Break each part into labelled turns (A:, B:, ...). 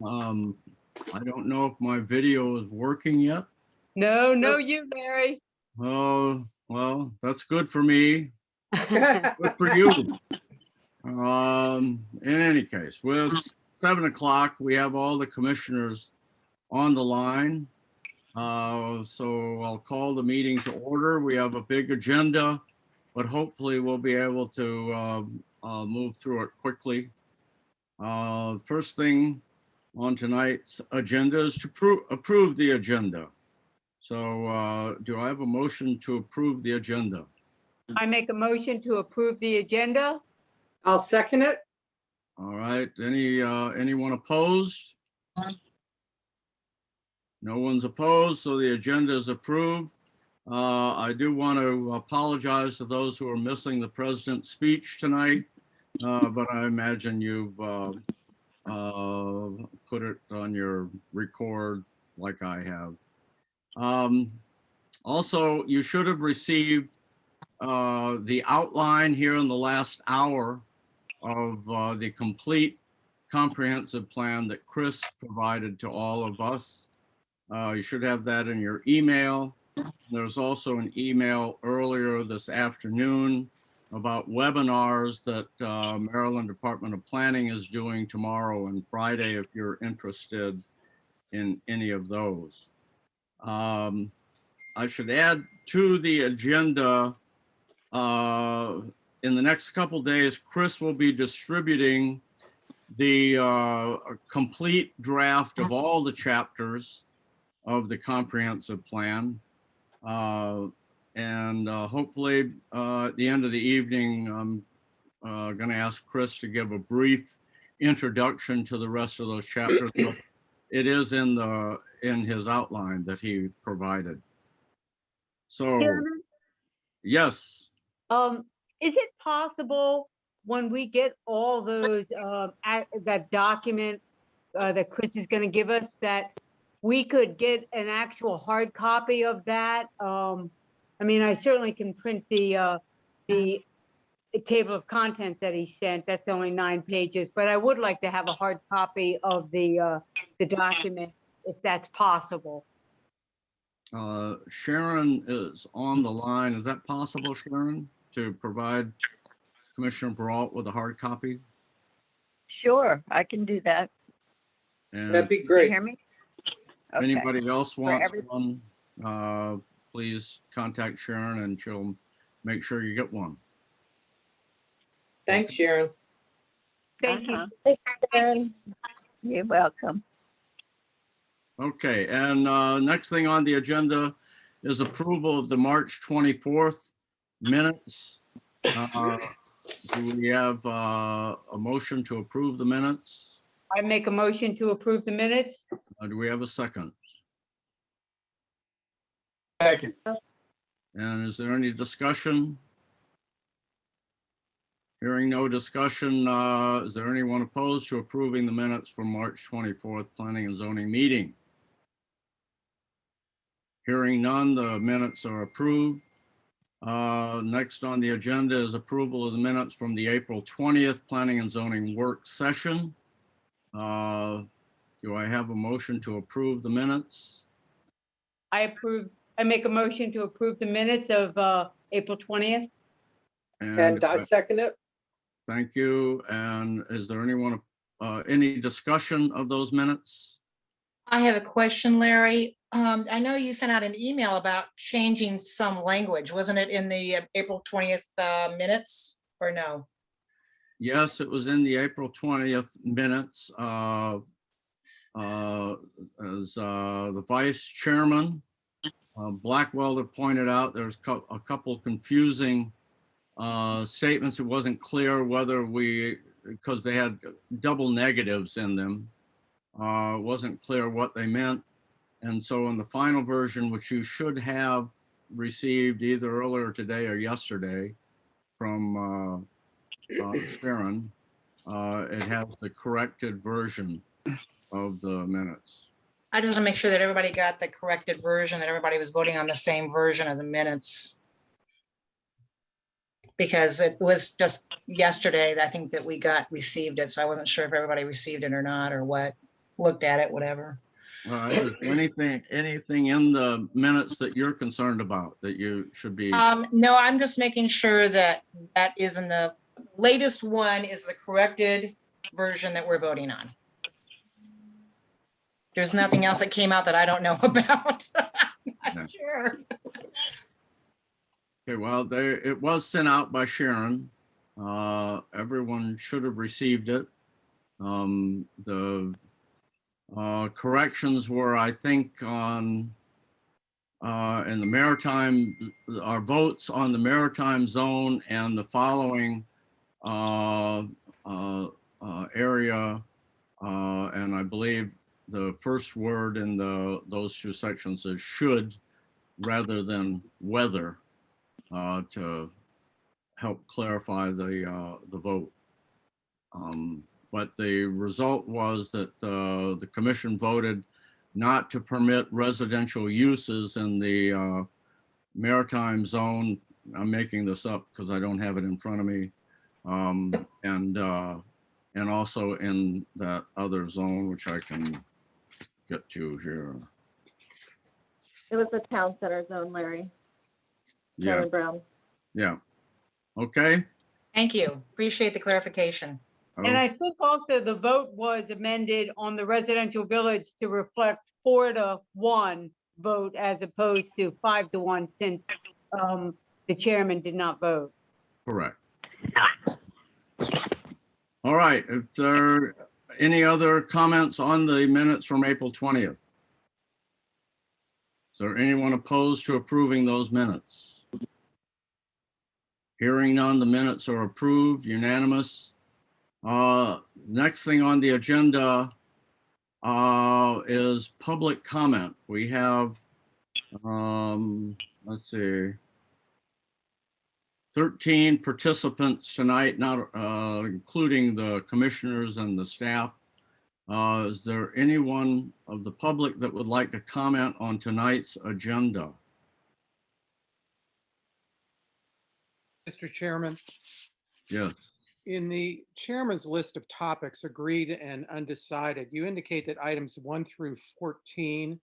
A: Um, I don't know if my video is working yet.
B: No, you, Larry.
A: Oh, well, that's good for me. Good for you. In any case, well, it's 7 o'clock. We have all the commissioners on the line. So I'll call the meeting to order. We have a big agenda, but hopefully we'll be able to move through it quickly. First thing on tonight's agenda is to approve the agenda. So do I have a motion to approve the agenda?
B: I make a motion to approve the agenda.
C: I'll second it.
A: All right, anyone opposed? No one's opposed, so the agenda is approved. I do want to apologize to those who are missing the president's speech tonight, but I imagine you've put it on your record like I have. Also, you should have received the outline here in the last hour of the complete comprehensive plan that Chris provided to all of us. You should have that in your email. There's also an email earlier this afternoon about webinars that Maryland Department of Planning is doing tomorrow and Friday if you're interested in any of those. I should add to the agenda, in the next couple days, Chris will be distributing the complete draft of all the chapters of the comprehensive plan. And hopefully at the end of the evening, I'm going to ask Chris to give a brief introduction to the rest of those chapters. But it is in his outline that he provided. So,
B: Chairman?
A: Yes.
B: Is it possible when we get all those, that document that Chris is going to give us, that we could get an actual hard copy of that? I mean, I certainly can print the table of contents that he sent. That's only 9 pages, but I would like to have a hard copy of the document if that's possible.
A: Sharon is on the line. Is that possible, Sharon, to provide Commissioner Brault with a hard copy?
D: Sure, I can do that.
A: And
C: That'd be
D: Can you
C: great.
D: hear me?
A: if
D: Okay.
A: anybody else wants
D: every-
A: one, please contact Sharon and she'll make sure you get one.
C: Thanks, Sharon.
B: Thank you.
D: Thanks, Sharon. You're welcome.
A: Okay, and next thing on the agenda is approval of the March 24th minutes. Do we have a motion to approve the minutes?
B: I make a motion to approve the minutes.
A: Do we have a second?
E: Second.
A: And is there any discussion? Hearing no discussion, is there anyone opposed to approving the minutes from March 24th Planning and Zoning meeting? Hearing none, the minutes are approved. Next on the agenda is approval of the minutes from the April 20th Planning and Zoning work session. Do I have a motion to approve the minutes?
B: I make a motion to approve the minutes of April 20th.
C: And I second it.
A: Thank you. And is there anyone, any discussion of those minutes?
F: I have a question, Larry. I know you sent out an email about changing some language. Wasn't it in the April 20th minutes or no?
A: Yes, it was in the April 20th minutes. As the vice chairman, Blackwelder pointed out, there's a couple confusing statements. It wasn't clear whether because they had double negatives in them, it wasn't clear what they meant. And so in the final version, which you should have received either earlier today or yesterday from Sharon, it has the corrected version of the minutes.
F: I just want to make sure that everybody got the corrected version, that everybody was voting on the same version of the minutes. Because it was just yesterday, I think that we received it. So I wasn't sure if everybody received it or not or what. looked at it, whatever.
A: All right, is there anything in the minutes that you're concerned about that you should be?
F: No, I'm just making sure that that is in the latest one is the corrected version that we're voting on. There's nothing else that came out that I don't know about. I'm
A: Yeah.
F: sure.
A: Okay, well, it was sent out by Sharon. Everyone should have received it. The corrections were, I think, on in the maritime, our votes on the maritime zone and the following area, and I believe the first word in those two sections is should rather than whether, to help clarify the vote. But the result was that the commission voted not to permit residential uses in the maritime zone. I'm making this up because I don't have it in front of me. And also in that other zone, which I can get to here.
E: It was the town center zone, Larry.
A: Yeah,
E: Chairman Brown.
A: yeah. Okay.
F: Thank you. Appreciate the clarification.
B: And I think also the vote was amended on the residential village to reflect 4-1 vote as opposed to 5-1 since the chairman did not vote.
A: Correct. All right. If there are any other comments on the minutes from April 20th? Is there anyone opposed to approving those minutes? Hearing none, the minutes are approved, unanimous. Next thing on the agenda is public comment. We have, let's see, 13 participants tonight, not including the commissioners and the staff. Is there anyone of the public that would like to comment on tonight's agenda?
G: Mr. Chairman,
A: Yes.
G: in the chairman's list of topics agreed and undecided, you indicate that items 1 through 14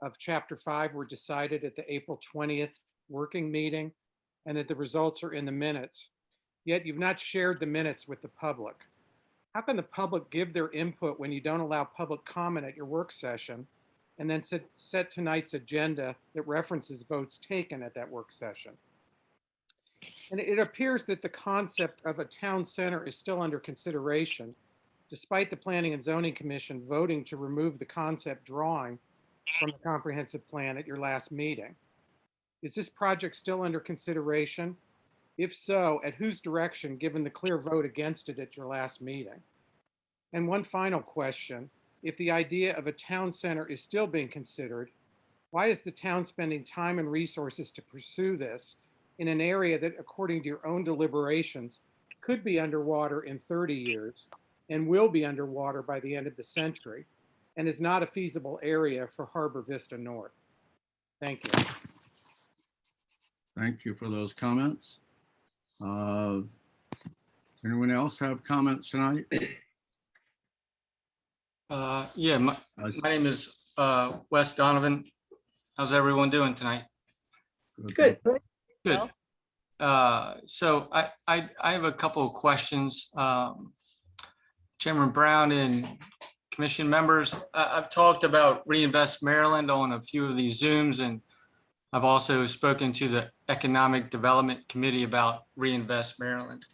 G: of Chapter 5 were decided at the April 20th working meeting and that the results are in the minutes. Yet you've not shared the minutes with the public. How can the public give their input when you don't allow public comment at your work session and then set tonight's agenda that references votes taken at that work session? And it appears that the concept of a town center is still under consideration, despite the Planning and Zoning Commission voting to remove the concept drawing from the comprehensive plan at your last meeting. Is this project still under consideration? If so, at whose direction, given the clear vote against it at your last meeting? And one final question, if the idea of a town center is still being considered, why is the town spending time and resources to pursue this in an area that, according to your own deliberations, could be underwater in 30 years and will be underwater by the end of the century, and is not a feasible area for Harbor Vista North? Thank you.
A: Thank you for those comments. Does anyone else have comments tonight?
H: Yeah, my name is Wes Donovan. How's everyone doing tonight?
C: Good.
H: Good. So I have a couple of questions. Chairman Brown and commission members, I've talked about Reinvest Maryland on a few of these Zooms, and I've also spoken to the Economic Development Committee about Reinvest Maryland.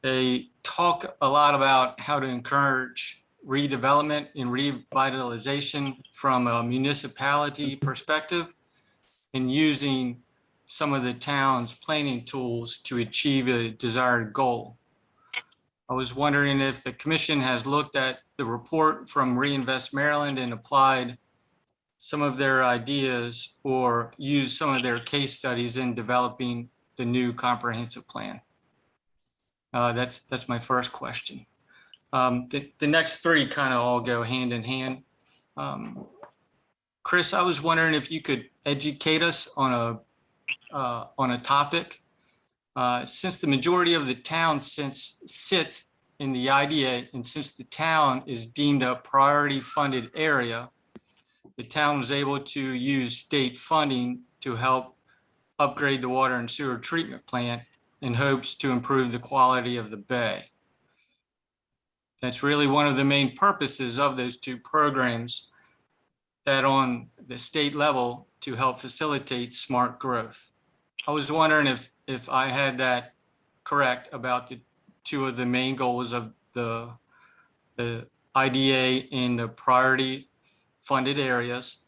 H: They talk a lot about how to encourage redevelopment and revitalization from a municipality perspective and using some of the town's planning tools to achieve a desired goal. I was wondering if the commission has looked at the report from Reinvest Maryland and applied some of their ideas or used some of their case studies in developing the new comprehensive plan. That's my first question. The next three kind of all go hand in hand. Chris, I was wondering if you could educate us on a topic. Since the majority of the town sits in the IDA, and since the town is deemed a priority funded area, the town was able to use state funding to help upgrade the water and sewer treatment plant in hopes to improve the quality of the bay. That's really one of the main purposes of those two programs, that on the state level to help facilitate smart growth. I was wondering if I had that correct about the two of the main goals of the IDA in the priority funded areas.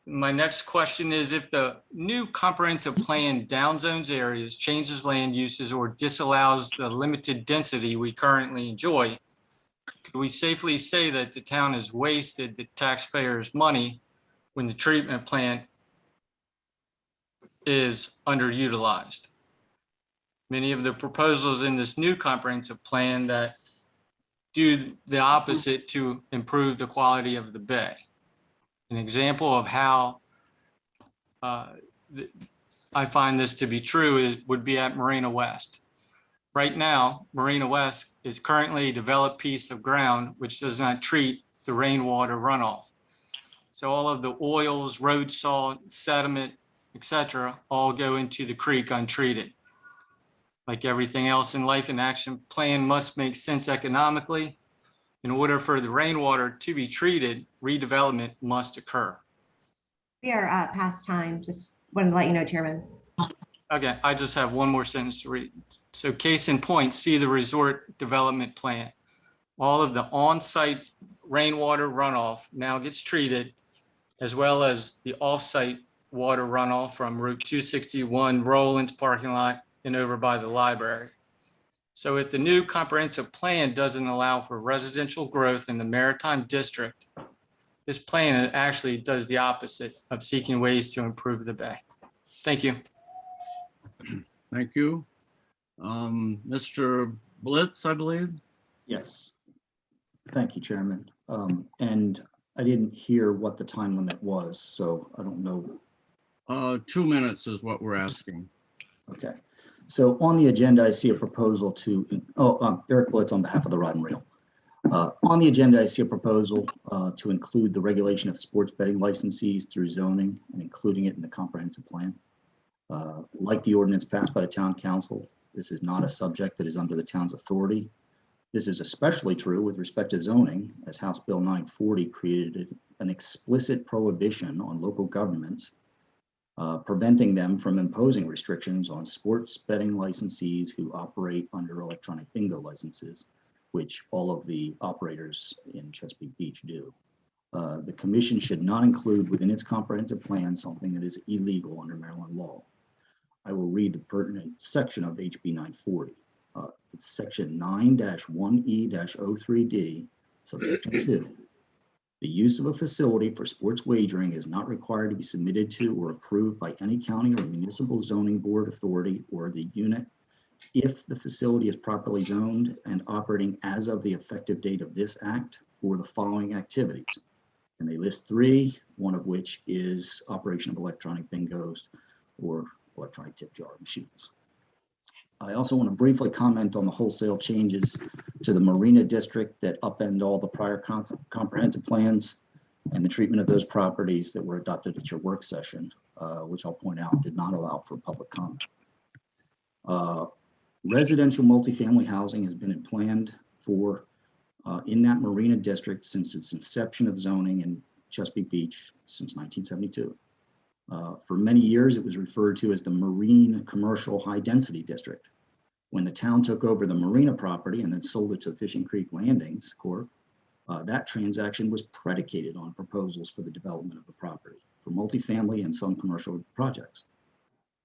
H: My next question is, if the new comprehensive plan downzones areas, changes land uses, or disallows the limited density we currently enjoy, could we safely say that the town has wasted the taxpayers' money when the treatment plant is underutilized? Many of the proposals in this new comprehensive plan that do the opposite to improve the quality of the bay. An example of how I find this to be true would be at Marina West. Right now, Marina West is currently a developed piece of ground which does not treat the rainwater runoff. So all of the oils, road salt, sediment, etc., all go into the creek untreated. Like everything else in life, an action plan must make sense economically. In order for the rainwater to be treated, redevelopment must occur.
I: We are past time. Just wanted to let you know, Chairman.
H: Okay, I just have one more sentence to read. So case in point, see the resort development plan. All of the on-site rainwater runoff now gets treated, as well as the off-site water runoff from Route 261, Rollins parking lot, and over by the library. So if the new comprehensive plan doesn't allow for residential growth in the Maritime District, this plan actually does the opposite of seeking ways to improve the bay. Thank you.
A: Thank you. Mr. Blitz, I believe.
J: Yes. Thank you, Chairman. And I didn't hear what the time limit was, so I don't know.
A: 2 minutes is what we're asking.
J: Okay. So on the agenda, I see a proposal to, Eric Blitz on behalf of the Rod and Rail. On the agenda, I see a proposal to include the regulation of sports betting licensees through zoning and including it in the comprehensive plan. Like the ordinance passed by the town council, this is not a subject that is under the town's authority. This is especially true with respect to zoning, as House Bill 940 created an explicit prohibition on local governments, preventing them from imposing restrictions on sports betting licensees who operate under electronic bingo licenses, which all of the operators in Chesapeake Beach do. The commission should not include within its comprehensive plan something that is illegal under Maryland law. I will read the pertinent section of HB 940. It's section 9-1E-03D, subsection 2. The use of a facility for sports wagering is not required to be submitted to or approved by any county or municipal zoning board authority or the unit if the facility is properly zoned and operating as of the effective date of this act for the following activities. And they list 3, one of which is operation of electronic bingos or electronic tip jar machines. I also want to briefly comment on the wholesale changes to the Marina District that upend all the prior comprehensive plans and the treatment of those properties that were adopted at your work session, which I'll point out did not allow for public comment. Residential multifamily housing has been planned for in that Marina District since its inception of zoning in Chesapeake Beach since 1972. For many years, it was referred to as the Marine Commercial High Density District. When the town took over the Marina property and then sold it to Fishing Creek Landings Corp., that transaction was predicated on proposals for the development of the property for multifamily and some commercial projects.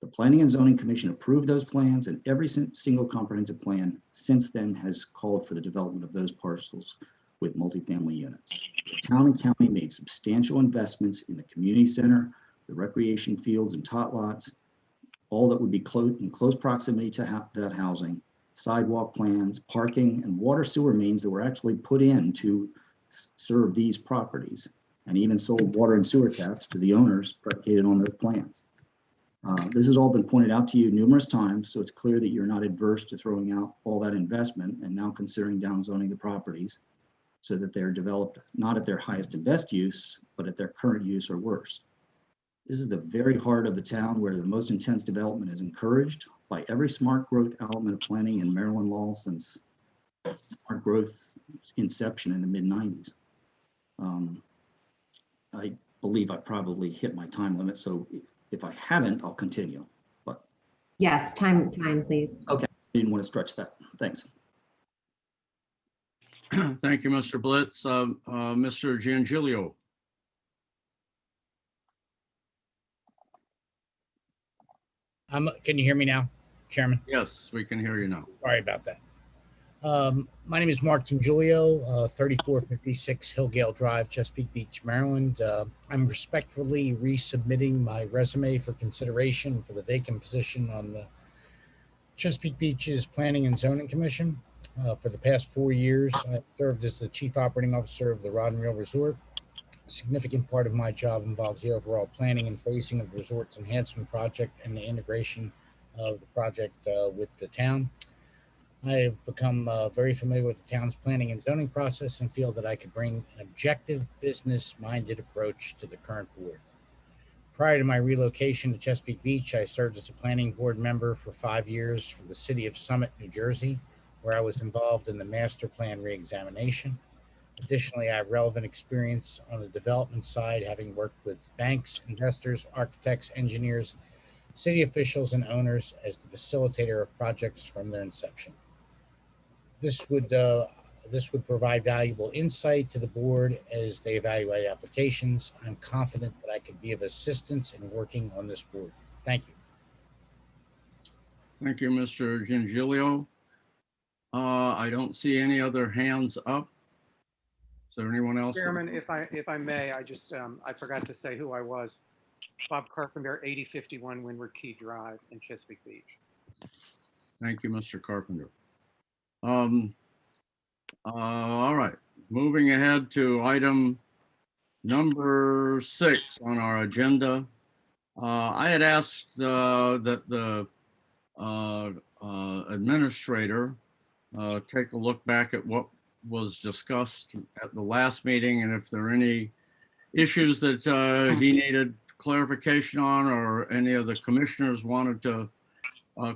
J: The Planning and Zoning Commission approved those plans, and every single comprehensive plan since then has called for the development of those parcels with multifamily units. The town and county made substantial investments in the community center, the recreation fields and tot lots, all that would be in close proximity to that housing, sidewalk plans, parking, and water sewer mains that were actually put in to serve these properties, and even sold water and sewer taps to the owners predicated on those plans. This has all been pointed out to you numerous times, so it's clear that you're not adverse to throwing out all that investment and now considering downzoning the properties so that they're developed not at their highest and best use, but at their current use or worse. This is the very heart of the town where the most intense development is encouraged by every smart growth element of planning in Maryland law since smart growth inception in the mid-90s. I believe I probably hit my time limit, so if I haven't, I'll continue. But
I: Yes, time, please.
J: okay, I didn't want to stretch that. Thanks.
A: Thank you, Mr. Blitz. Mr. Giangilio.
K: Can you hear me now, Chairman?
A: Yes, we can hear you now.
K: Sorry about that. My name is Mark Giangilio, 3456 Hillgale Drive, Chesapeake Beach, Maryland. I'm respectfully resubmitting my resume for consideration for the vacant position on the Chesapeake Beach's Planning and Zoning Commission. For the past 4 years, I've served as the Chief Operating Officer of the Rod and Reel Resort. A significant part of my job involves the overall planning and phasing of the resort's enhancement project and the integration of the project with the town. I have become very familiar with the town's planning and zoning process and feel that I could bring an objective, business-minded approach to the current board. Prior to my relocation to Chesapeake Beach, I served as a planning board member for 5 years for the city of Summit, New Jersey, where I was involved in the master plan reexamination. Additionally, I have relevant experience on the development side, having worked with banks, investors, architects, engineers, city officials, and owners as the facilitator of projects from their inception. This would provide valuable insight to the board as they evaluate applications. I'm confident that I could be of assistance in working on this board. Thank you.
A: Thank you, Mr. Giangilio. I don't see any other hands up. Is there anyone else?
G: Chairman, if I may, I forgot to say who I was. Bob Carpenter, 8051 Windward Key Drive in Chesapeake Beach.
A: Thank you, Mr. Carpenter. All right, moving ahead to item number 6 on our agenda. I had asked that the administrator take a look back at what was discussed at the last meeting, and if there are any issues that he needed clarification on, or any of the commissioners wanted to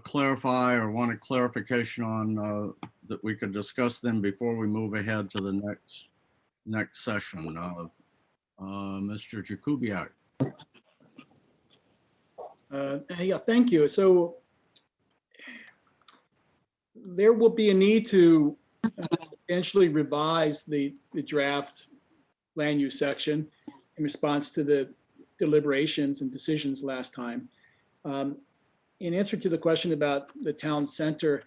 A: clarify or wanted clarification on, that we could discuss them before we move ahead to the next session. Mr. Jakubiak.
L: Yeah, thank you. So there will be a need to substantially revise the draft land use section in response to the deliberations and decisions last time. In answer to the question about the town center,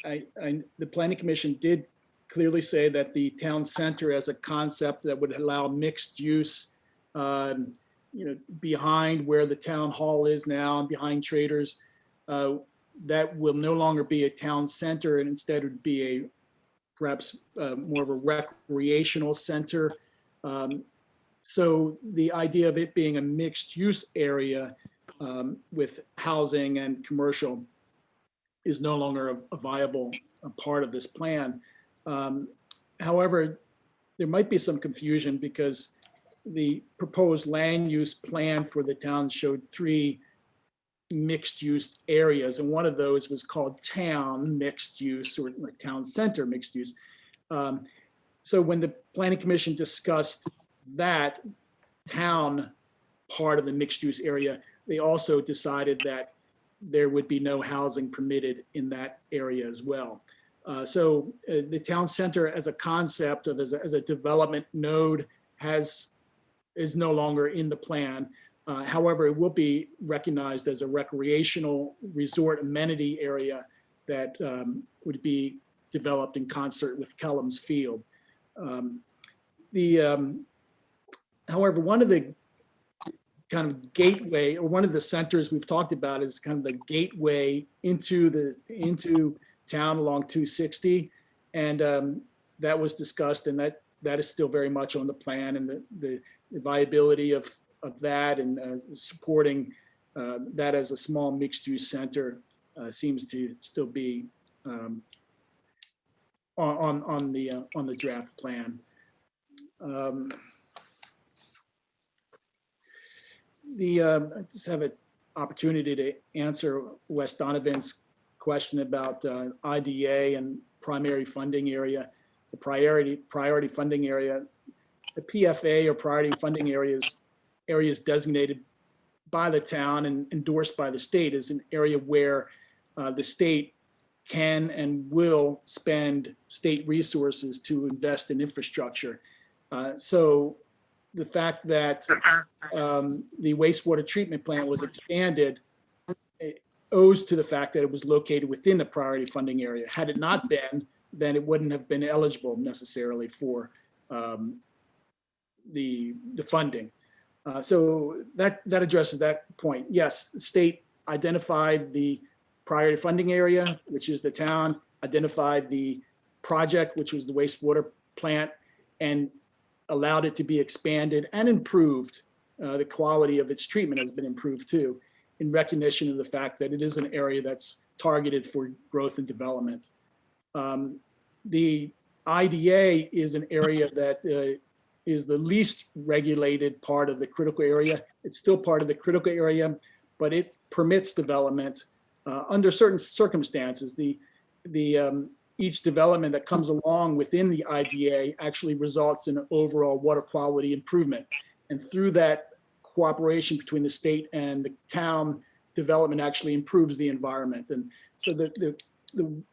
L: the Planning Commission did clearly say that the town center as a concept that would allow mixed use, behind where the town hall is now and behind Traders, that will no longer be a town center, and instead would be perhaps more of a recreational center. So the idea of it being a mixed use area with housing and commercial is no longer a viable part of this plan. However, there might be some confusion because the proposed land use plan for the town showed 3 mixed use areas, and one of those was called town mixed use, or like town center mixed use. So when the Planning Commission discussed that town part of the mixed use area, they also decided that there would be no housing permitted in that area as well. So the town center as a concept of as a development node is no longer in the plan. However, it will be recognized as a recreational resort amenity area that would be developed in concert with Kellum's Field. However, one of the kind of gateway, or one of the centers we've talked about is kind of the gateway into town along 260, and that was discussed, and that is still very much on the plan, and the viability of that and supporting that as a small mixed-use center seems to still be on the draft plan. I just have an opportunity to answer Wes Donovan's question about IDA and primary funding area, the priority funding area. The PFA or priority funding areas designated by the town and endorsed by the state is an area where the state can and will spend state resources to invest in infrastructure. So the fact that the wastewater treatment plant was expanded, it owes to the fact that it was located within the priority funding area. Had it not been, then it wouldn't have been eligible necessarily for the funding. So that addresses that point. Yes, the state identified the priority funding area, which is the town, identified the project, which was the wastewater plant, and allowed it to be expanded and improved. The quality of its treatment has been improved too, in recognition of the fact that it is an area that's targeted for growth and development. The IDA is an area that is the least regulated part of the critical area. It's still part of the critical area, but it permits development under certain circumstances. Each development that comes along within the IDA actually results in an overall water quality improvement. And through that cooperation between the state and the town, development actually improves the environment. And so the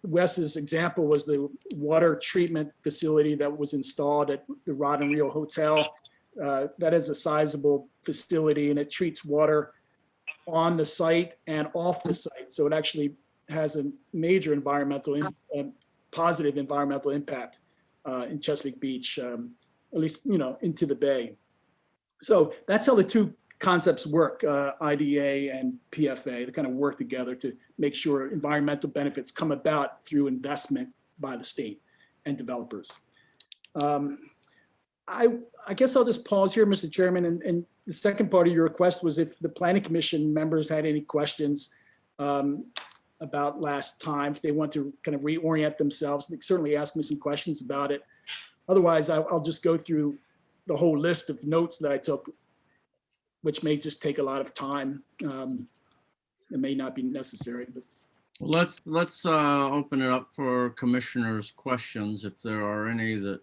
L: Wes's example was the water treatment facility that was installed at the Rod and Reel Hotel. That is a sizable facility, and it treats water on the site and off the site. So it actually has a major positive environmental impact in Chesapeake Beach, at least, into the bay. So that's how the two concepts work, IDA and PFA. They kind of work together to make sure environmental benefits come about through investment by the state and developers. I guess I'll just pause here, Mr. Chairman. And the second part of your request was if the Planning Commission members had any questions about last time, if they want to kind of reorient themselves, they certainly ask me some questions about it. Otherwise, I'll just go through the whole list of notes that I took, which may just take a lot of time. It may not be necessary, but.
A: Let's open it up for commissioners' questions. If there are any that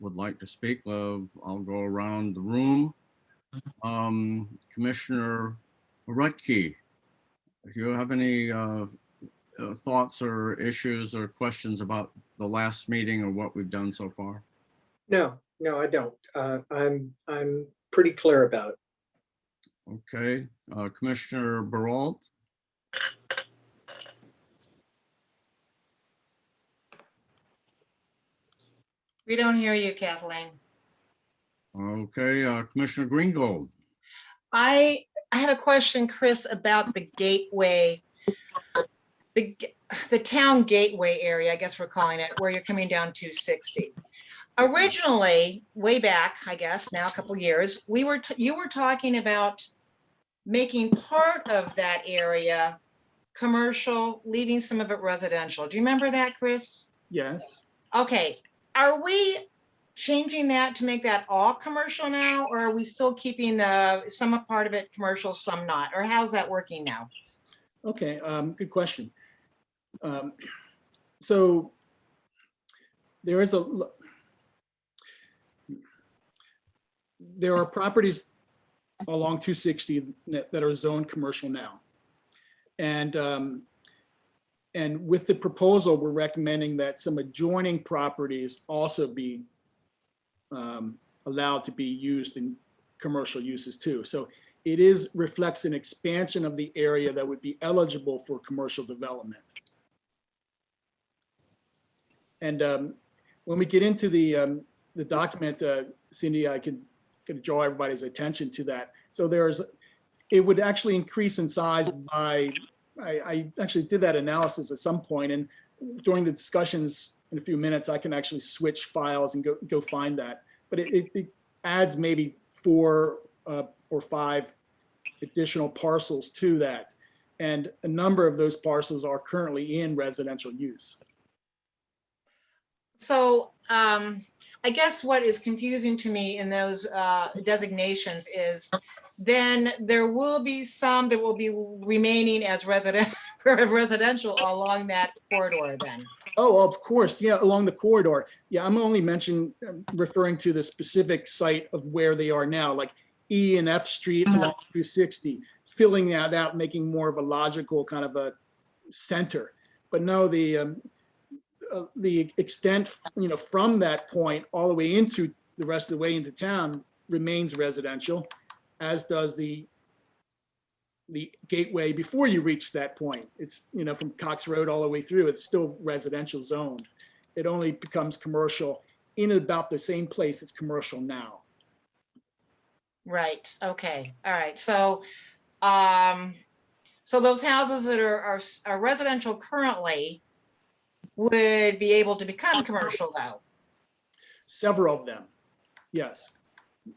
A: would like to speak, I'll go around the room. Commissioner Rutke, if you have any thoughts or issues or questions about the last meeting or what we've done so far?
C: No, I don't. I'm pretty clear about it.
A: Okay, Commissioner Baralt.
F: We don't hear you, Kathleen.
A: Okay, Commissioner Greengold.
F: I have a question, Chris, about the gateway, the town gateway area, I guess we're calling it, where you're coming down 260. Originally, way back, I guess now a couple years, you were talking about making part of that area commercial, leaving some of it residential. Do you remember that, Chris?
L: Yes.
F: Okay, are we changing that to make that all commercial now, or are we still keeping some part of it commercial, some not? Or how's that working now?
L: Okay, good question. So there are properties along 260 that are zoned commercial now. And with the proposal, we're recommending that some adjoining properties also be allowed to be used in commercial uses too. So it reflects an expansion of the area that would be eligible for commercial development. And when we get into the document, Cindy, I could draw everybody's attention to that. So it would actually increase in size by, I actually did that analysis at some point, and during the discussions in a few minutes, I can actually switch files and go find that. But it adds maybe 4 or 5 additional parcels to that. And a number of those parcels are currently in residential use.
F: So I guess what is confusing to me in those designations is then there will be some that will be remaining as residential along that corridor then.
L: Oh, of course, yeah, along the corridor. Yeah, I'm only referring to the specific site of where they are now, like E and F Street along 260, filling that out, making more of a logical kind of a center. But no, the extent, from that point all the way into the rest of the way into town remains residential, as does the gateway before you reach that point. It's, from Cox Road all the way through, it's still residential zoned. It only becomes commercial in about the same place it's commercial now.
F: Right, okay, all right. So so those houses that are residential currently would be able to become commercial though?
L: Several of them, yes.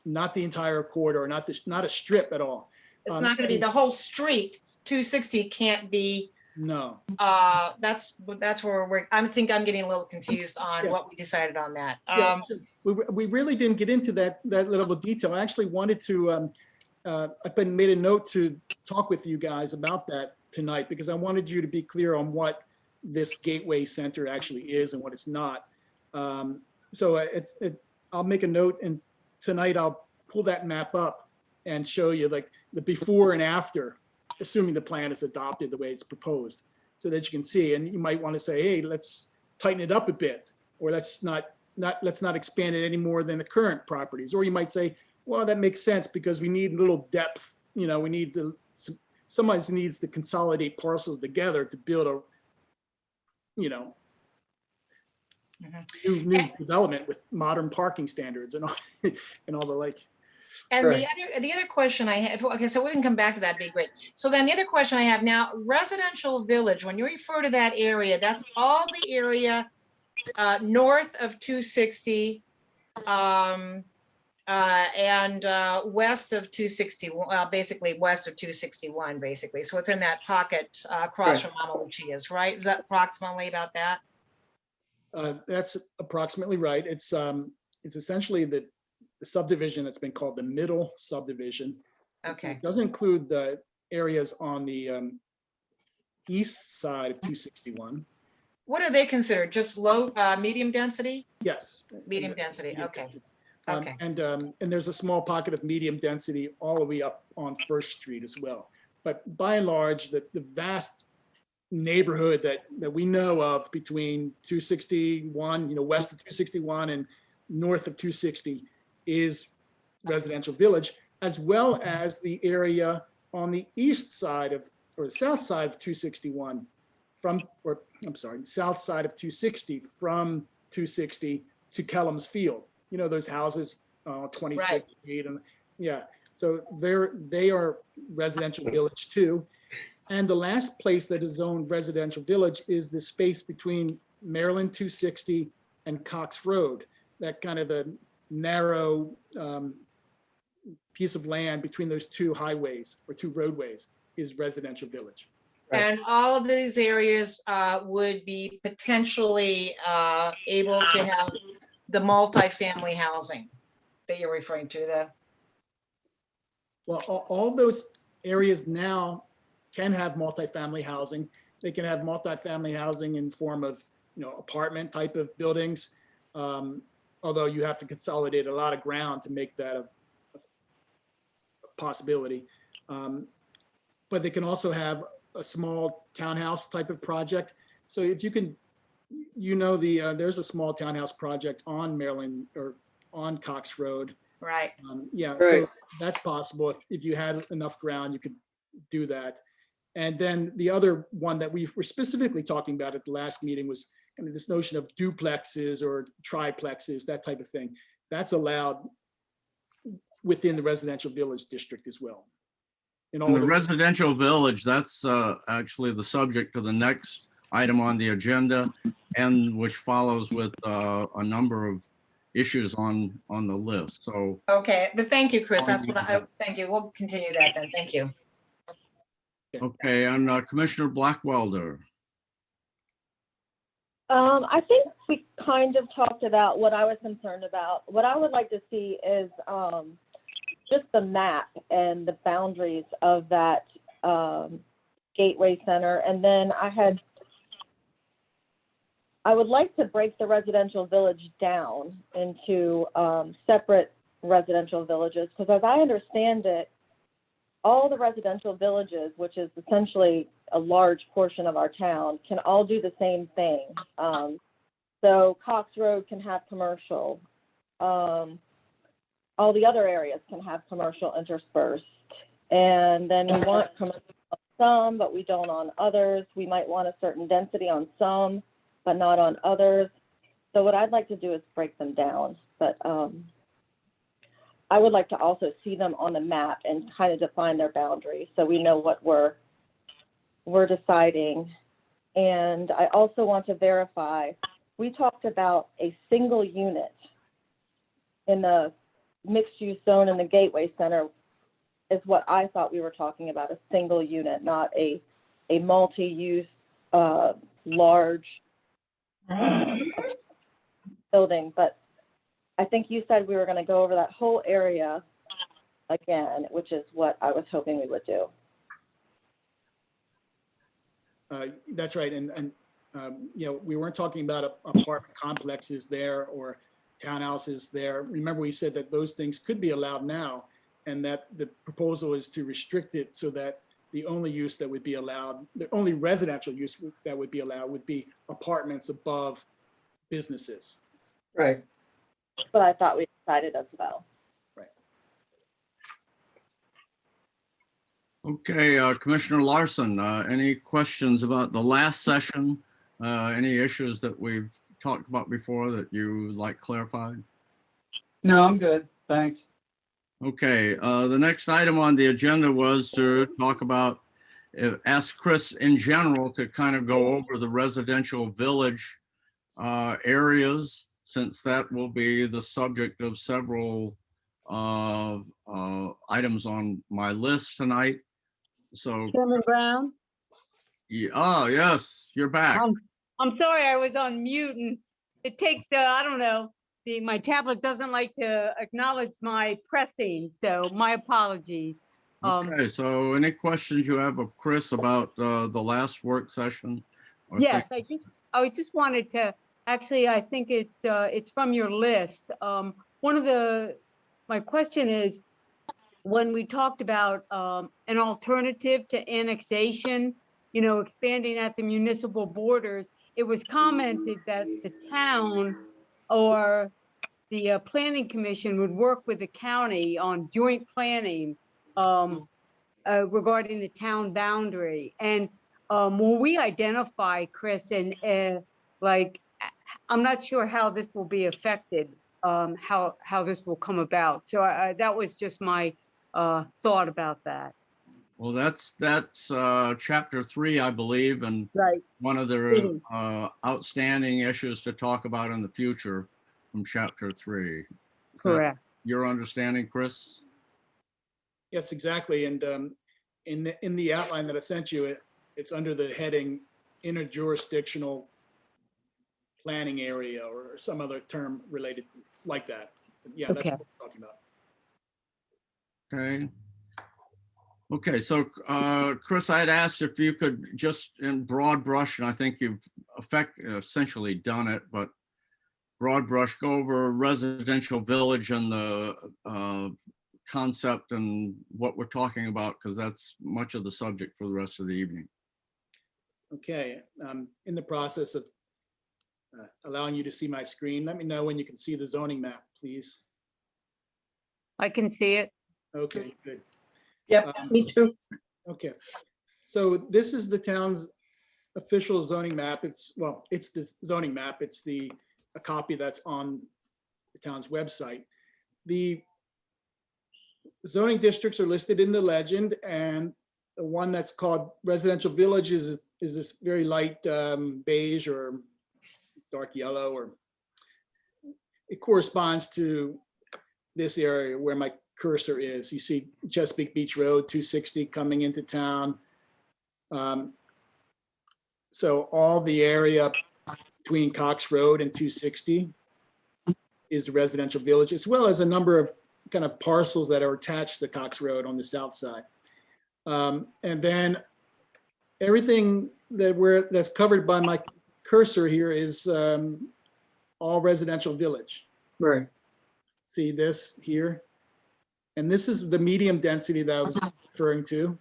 L: Not the entire corridor, not a strip at all.
F: It's not going to be the whole street. 260 can't be.
L: No.
F: That's where I think I'm getting a little confused on what we decided on that.
L: Yeah, we really didn't get into that level of detail. I actually wanted to, I made a note to talk with you guys about that tonight, because I wanted you to be clear on what this gateway center actually is and what it's not. So I'll make a note, and tonight I'll pull that map up and show you like the before and after, assuming the plan is adopted the way it's proposed, so that you can see. And you might want to say, hey, let's tighten it up a bit, or let's not expand it any more than the current properties. Or you might say, well, that makes sense because we need a little depth. We need somebody needs to consolidate parcels together to build a, new development with modern parking standards and all, and all the like.
F: And the other question I have, okay, so we can come back to that, be great. So then the other question I have now, residential village, when you refer to that area, that's all the area north of 260 and west of 260, basically west of 261, basically. So it's in that pocket across from Mama Lucia's, right? Is that approximately about that?
L: That's approximately right. It's essentially the subdivision that's been called the middle subdivision.
F: Okay.
L: It does include the areas on the east side of 261.
F: What are they considered? Just low, medium density?
L: Yes.
F: Medium density, okay. Okay.
L: And there's a small pocket of medium density all the way up on First Street as well. But by and large, the vast neighborhood that we know of between 261, west of 261 and north of 260 is residential village, as well as the area on the east side of, or the south side of 261 the south side of 260 from 260 to Kellum's Field. Those houses, 26
F: Right.
L: feet, and yeah. So they are residential village too. And the last place that is zoned residential village is the space between Maryland 260 and Cox Road. That kind of a narrow piece of land between those two highways or two roadways is residential village.
F: And all of these areas would be potentially able to have the multifamily housing that you're referring to.
L: Well, all those areas now can have multifamily housing. They can have multifamily housing in form of, apartment type of buildings. Although you have to consolidate a lot of ground to make that a possibility. But they can also have a small townhouse type of project. So if you can, there's a small townhouse project on Maryland or on Cox Road.
F: Right.
L: Yeah,
C: Right.
L: so that's possible. If you had enough ground, you could do that. And then the other one that we were specifically talking about at the last meeting was kind of this notion of duplexes or triplexes, that type of thing. That's allowed within the residential village district as well. In all
A: In the residential village, that's actually the subject of the next item on the agenda, and which follows with a number of issues on the list. So,
F: Okay, but thank you, Chris. That's what thank you. We'll continue that then. Thank you.
A: okay, and Commissioner Blackwelder.
E: I think we kind of talked about what I was concerned about. What I would like to see is just the map and the boundaries of that Gateway Center. And then I would like to break the residential village down into separate residential villages, because as I understand it, all the residential villages, which is essentially a large portion of our town, can all do the same thing. So Cox Road can have commercial. All the other areas can have commercial interspersed. And then we want commercial on some, but we don't on others. We might want a certain density on some, but not on others. So what I'd like to do is break them down. But I would like to also see them on the map and kind of define their boundaries so we know what we're deciding. And I also want to verify, we talked about a single unit in the mixed use zone in the Gateway Center is what I thought we were talking about, a single unit, not a multi-use large building. But I think you said we were going to go over that whole area again, which is what I was hoping we would do.
L: That's right. And you know, we weren't talking about apartment complexes there or townhouses there. Remember, we said that those things could be allowed now, and that the proposal is to restrict it so that the only use that would be allowed, the only residential use that would be allowed would be apartments above businesses.
C: Right.
E: But I thought we decided as well.
L: Right.
A: Okay, Commissioner Larson, any questions about the last session? Any issues that we've talked about before that you like clarified?
M: No, I'm good. Thanks.
A: Okay, the next item on the agenda was to talk about, ask Chris in general to kind of go over the residential village areas, since that will be the subject of several items on my list tonight. So,
B: Chairman Brown?
A: yes, you're back.
B: I'm sorry, I was on mute, and it takes, I don't know, my tablet doesn't like to acknowledge my pressing, so my apologies.
A: Okay, so any questions you have of Chris about the last work session?
B: Yes, I just wanted to, actually, I think it's from your list. My question is, when we talked about an alternative to annexation, you know, expanding at the municipal borders, it was commented that the town or the planning commission would work with the county on joint planning regarding the town boundary. And will we identify, Chris, and like, I'm not sure how this will be affected, how this will come about. So that was just my thought about that.
A: Well, that's chapter 3, I believe, and
B: right.
A: One of the outstanding issues to talk about in the future from chapter 3. Is
B: correct?
A: Your understanding, Chris?
L: Yes, exactly. And in the outline that I sent you, it's under the heading interjurisdictional planning area or some other term related like that. Yeah, that's what we're talking about.
A: Okay. Okay, so Chris, I had asked if you could just in broad brush, and I think you've essentially done it, but broad brush, go over residential village and the concept and what we're talking about, because that's much of the subject for the rest of the evening.
L: Okay, I'm in the process of allowing you to see my screen. Let me know when you can see the zoning map, please.
B: I can see it.
L: Okay, good.
C: Yep, me too.
L: Okay, so this is the town's official zoning map. It's the zoning map. It's a copy that's on the town's website. The zoning districts are listed in the legend, and the one that's called residential village is this very light beige or dark yellow, or it corresponds to this area where my cursor is. You see Chesapeake Beach Road, 260 coming into town. So all the area between Cox Road and 260 is the residential village, as well as a number of kind of parcels that are attached to Cox Road on the south side. And then everything that's covered by my cursor here is all residential village.
C: Right.
L: See this here? And this is the medium density that I was referring to.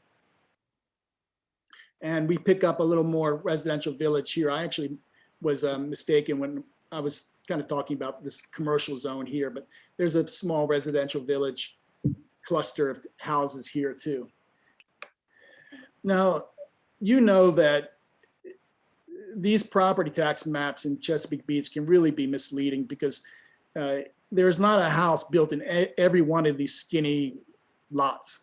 L: And we pick up a little more residential village here. I actually was mistaken when I was kind of talking about this commercial zone here, but there's a small residential village cluster of houses here too. Now, you know that these property tax maps in Chesapeake Beach can really be misleading because there's not a house built in every one of these skinny lots.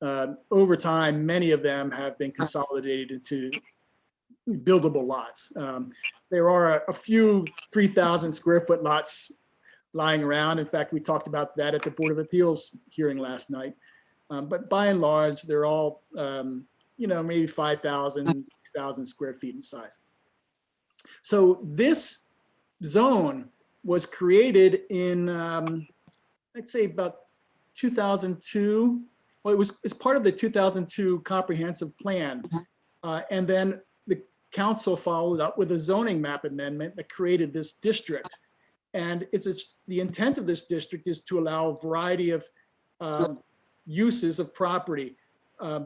L: Over time, many of them have been consolidated into buildable lots. There are a few 3,000 square foot lots lying around. In fact, we talked about that at the Board of Appeals hearing last night. But by and large, they're all, maybe 5,000, 6,000 square feet in size. So this zone was created in, I'd say about 2002. Well, it's part of the 2002 comprehensive plan. And then the council followed up with a zoning map amendment that created this district. And the intent of this district is to allow a variety of uses of property,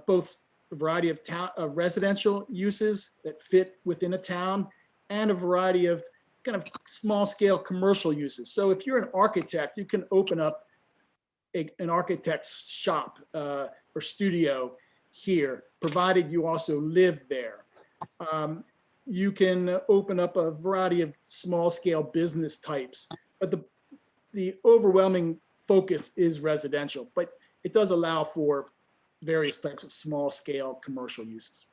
L: both a variety of residential uses that fit within a town and a variety of kind of small scale commercial uses. So if you're an architect, you can open up an architect's shop or studio here, provided you also live there. You can open up a variety of small scale business types, but the overwhelming focus is residential, but it does allow for various types of small scale commercial uses.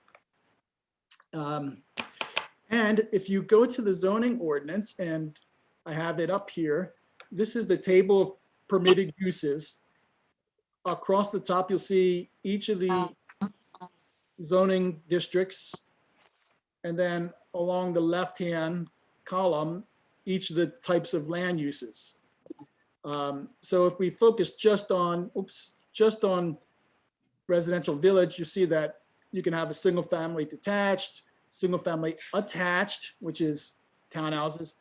L: And if you go to the zoning ordinance, and I have it up here, this is the table of permitted uses. Across the top, you'll see each of the zoning districts. And then along the left-hand column, each of the types of land uses. So if we focus just on residential village, you see that you can have a single family detached, single family attached, which is townhouses.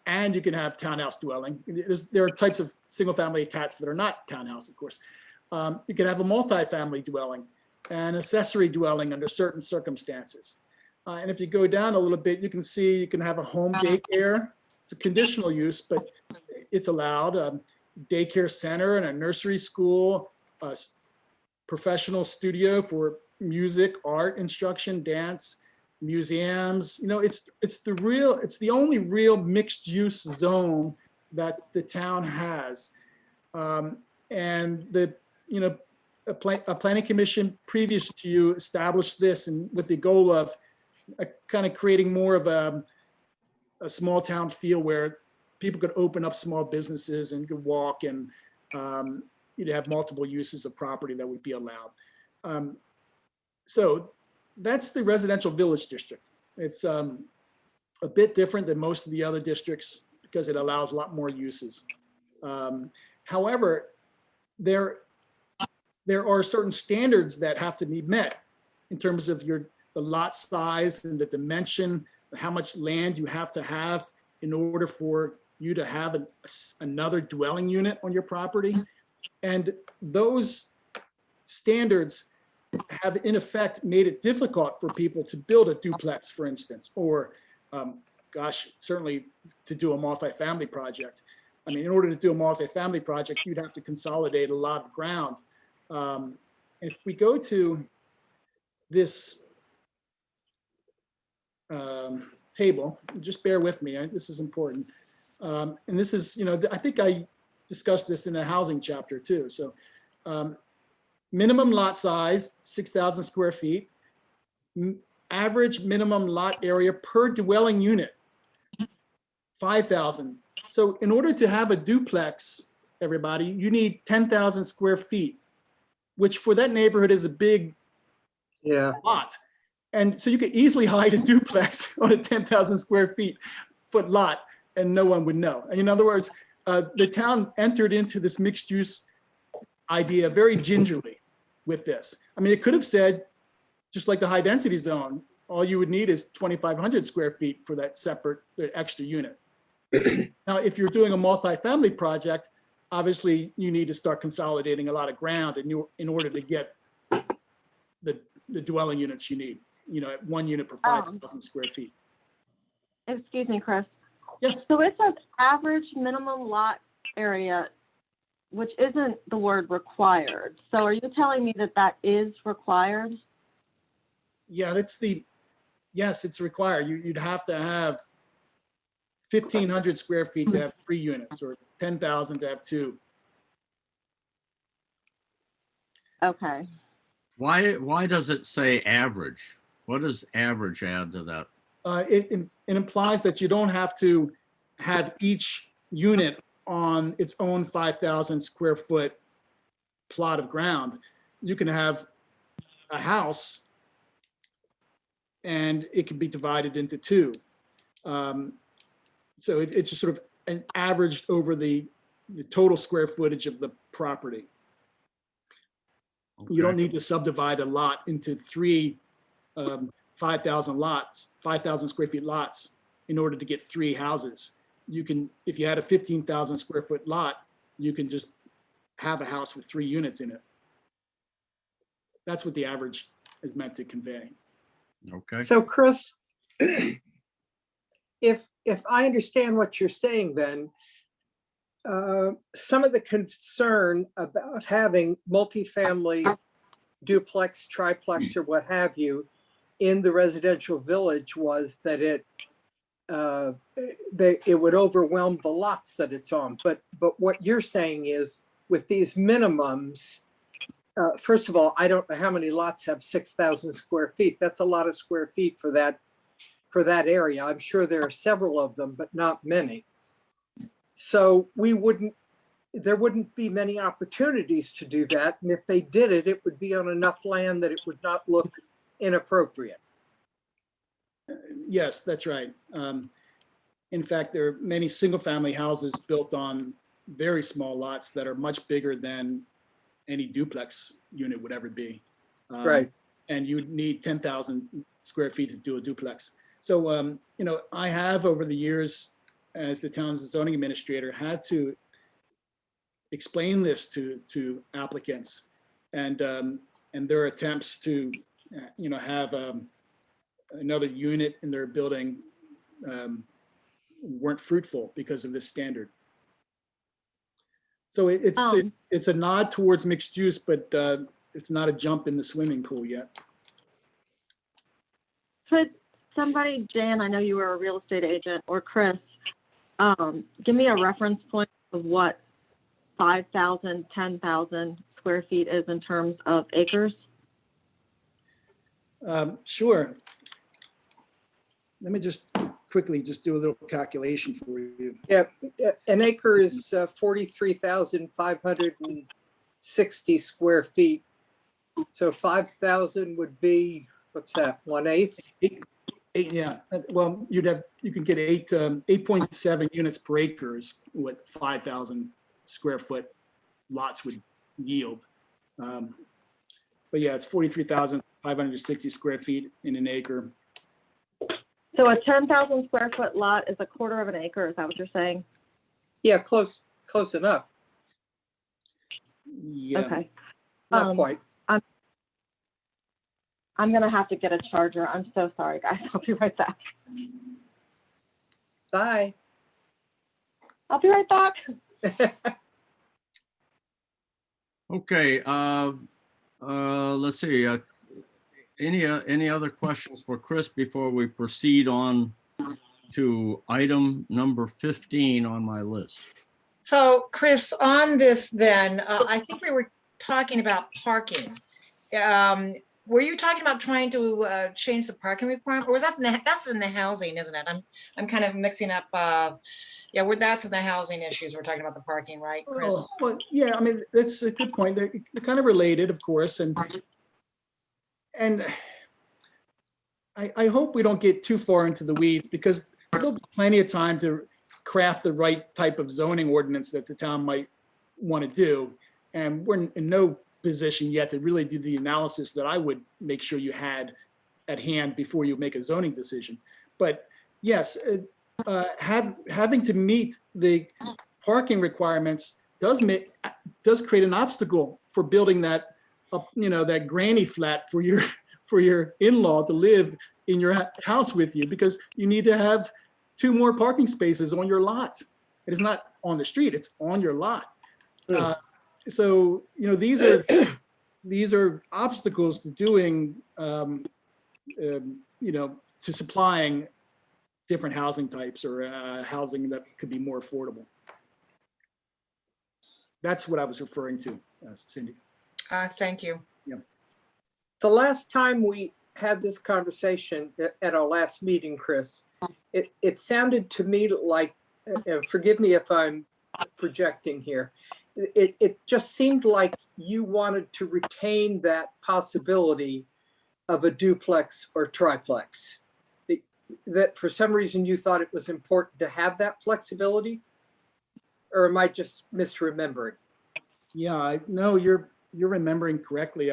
L: And you can have townhouse dwelling. There are types of single family attached that are not townhouse, of course. You can have a multifamily dwelling, an accessory dwelling under certain circumstances. And if you go down a little bit, you can see you can have a home daycare. It's a conditional use, but it's allowed. Daycare center and a nursery school, a professional studio for music, art instruction, dance, museums. It's the only real mixed use zone that the town has. And a planning commission previous to you established this, and with the goal of kind of creating more of a small town feel where people could open up small businesses and could walk, and you'd have multiple uses of property that would be allowed. So that's the residential village district. It's a bit different than most of the other districts because it allows a lot more uses. However, there are certain standards that have to be met in terms of the lot size and the dimension, how much land you have to have in order for you to have another dwelling unit on your property. And those standards have in effect made it difficult for people to build a duplex, for instance, or certainly to do a multifamily project. I mean, in order to do a multifamily project, you'd have to consolidate a lot of ground. If we go to this table, just bear with me, this is important. And this is, I think I discussed this in the housing chapter too. So minimum lot size, 6,000 square feet. Average minimum lot area per dwelling unit, 5,000. So in order to have a duplex, everybody, you need 10,000 square feet, which for that neighborhood is a big lot. And so you could easily hide a duplex on a 10,000 square foot lot and no one would know. And in other words, the town entered into this mixed use idea very gingerly with this. I mean, it could have said, just like the high density zone, all you would need is 2,500 square feet for that separate, the extra unit. Now, if you're doing a multifamily project, obviously you need to start consolidating a lot of ground in order to get the dwelling units you need, at 1 unit per 5,000 square feet.
E: Excuse me, Chris.
L: Yes.
E: So it says average minimum lot area, which isn't the word required. So are you telling me that that is required?
L: Yeah, yes, it's required. You'd have to have 1,500 square feet to have 3 units or 10,000 to have 2.
E: Okay.
A: Why does it say average? What does average add to that?
L: It implies that you don't have to have each unit on its own 5,000 square foot plot of ground. You can have a house and it can be divided into 2. So it's just sort of an averaged over the total square footage of the property.
A: Okay.
L: You don't need to subdivide a lot into 3 5,000 square feet lots in order to get 3 houses. You can, if you had a 15,000 square foot lot, you can just have a house with 3 units in it. That's what the average is meant to convey.
A: Okay.
N: So Chris, if I understand what you're saying, then some of the concern about having multifamily duplex, triplex, or what have you in the residential village was that it would overwhelm the lots that it's on. But what you're saying is with these minimums, first of all, I don't know how many lots have 6,000 square feet. That's a lot of square feet for that area. I'm sure there are several of them, but not many. So there wouldn't be many opportunities to do that. And if they did it, it would be on enough land that it would not look inappropriate.
L: Yes, that's right. In fact, there are many single family houses built on very small lots that are much bigger than any duplex unit would ever be.
N: Right.
L: And you would need 10,000 square feet to do a duplex. So, I have over the years, as the town's zoning administrator, had to explain this to applicants, and their attempts to, have another unit in their building weren't fruitful because of this standard. So it's a nod towards mixed use, but it's not a jump in the swimming pool yet.
E: Could somebody, Jan, I know you were a real estate agent, or Chris, give me a reference point of what 5,000, 10,000 square feet is in terms of acres?
L: Sure. Let me just quickly do a little calculation for you.
N: Yeah, an acre is 43,560 square feet. So 5,000 would be, what's that, 1/8?
L: Yeah, well, you can get 8.7 units per acre is what 5,000 square foot lots would yield. But yeah, it's 43,560 square feet in an acre.
E: So a 10,000 square foot lot is a quarter of an acre. Is that what you're saying?
N: Yeah, close enough.
L: Yeah.
E: Okay.
N: Not quite.
E: I'm going to have to get a charger. I'm so sorry, guys. I'll be right back.
N: Bye.
E: I'll be right back.
A: Okay. Let's see. Any other questions for Chris before we proceed on to item number 15 on my list?
F: So Chris, on this then, I think we were talking about parking. were you talking about trying to change the parking requirement, or was that that's in the housing, isn't it? I'm kind of mixing up. Yeah, that's in the housing issues. We're talking about the parking, right, Chris?
L: Oh, well, yeah, I mean, that's a good point. They're kind of related, of course, and I hope we don't get too far into the weeds, because there'll be plenty of time to craft the right type of zoning ordinance that the town might want to do. And we're in no position yet to really do the analysis that I would make sure you had at hand before you make a zoning decision. But yes, having to meet the parking requirements does create an obstacle for building that, that granny flat for your in-law to live in your house with you, because you need to have 2 more parking spaces on your lot. It is not on the street, it's on your lot. So, these are obstacles to doing, to supplying different housing types, or housing that could be more affordable. That's what I was referring to, Cindy.
F: Thank you.
L: Yeah.
N: The last time we had this conversation at our last meeting, Chris, it sounded to me like, forgive me if I'm projecting here, it just seemed like you wanted to retain that possibility of a duplex or triplex. That for some reason you thought it was important to have that flexibility, or am I just misremembering?
L: Yeah, no, you're remembering correctly.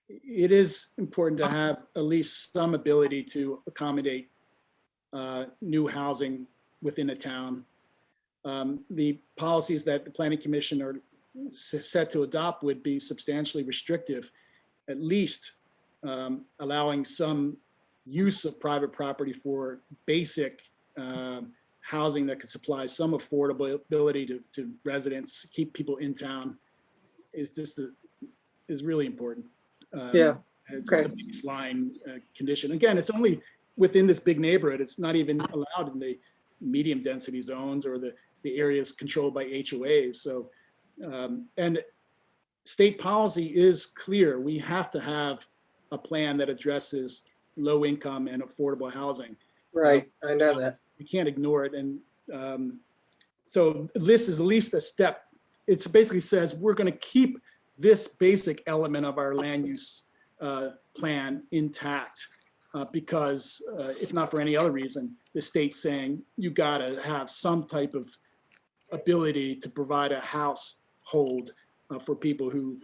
L: It is important to have at least some ability to accommodate new housing within a town. The policies that the Planning Commission are set to adopt would be substantially restrictive, at least allowing some use of private property for basic housing that could supply some affordability to residents, keep people in town, is really important.
N: Yeah.
L: It's
N: Okay.
L: the baseline condition. Again, it's only within this big neighborhood. It's not even allowed in the medium density zones or the areas controlled by HOAs. So, and state policy is clear. We have to have a plan that addresses low income and affordable housing.
N: Right, I know that.
L: We can't ignore it. And so this is at least a step. It basically says we're going to keep this basic element of our land use plan intact because if not for any other reason, the state's saying you got to have some type of ability to provide a household for people who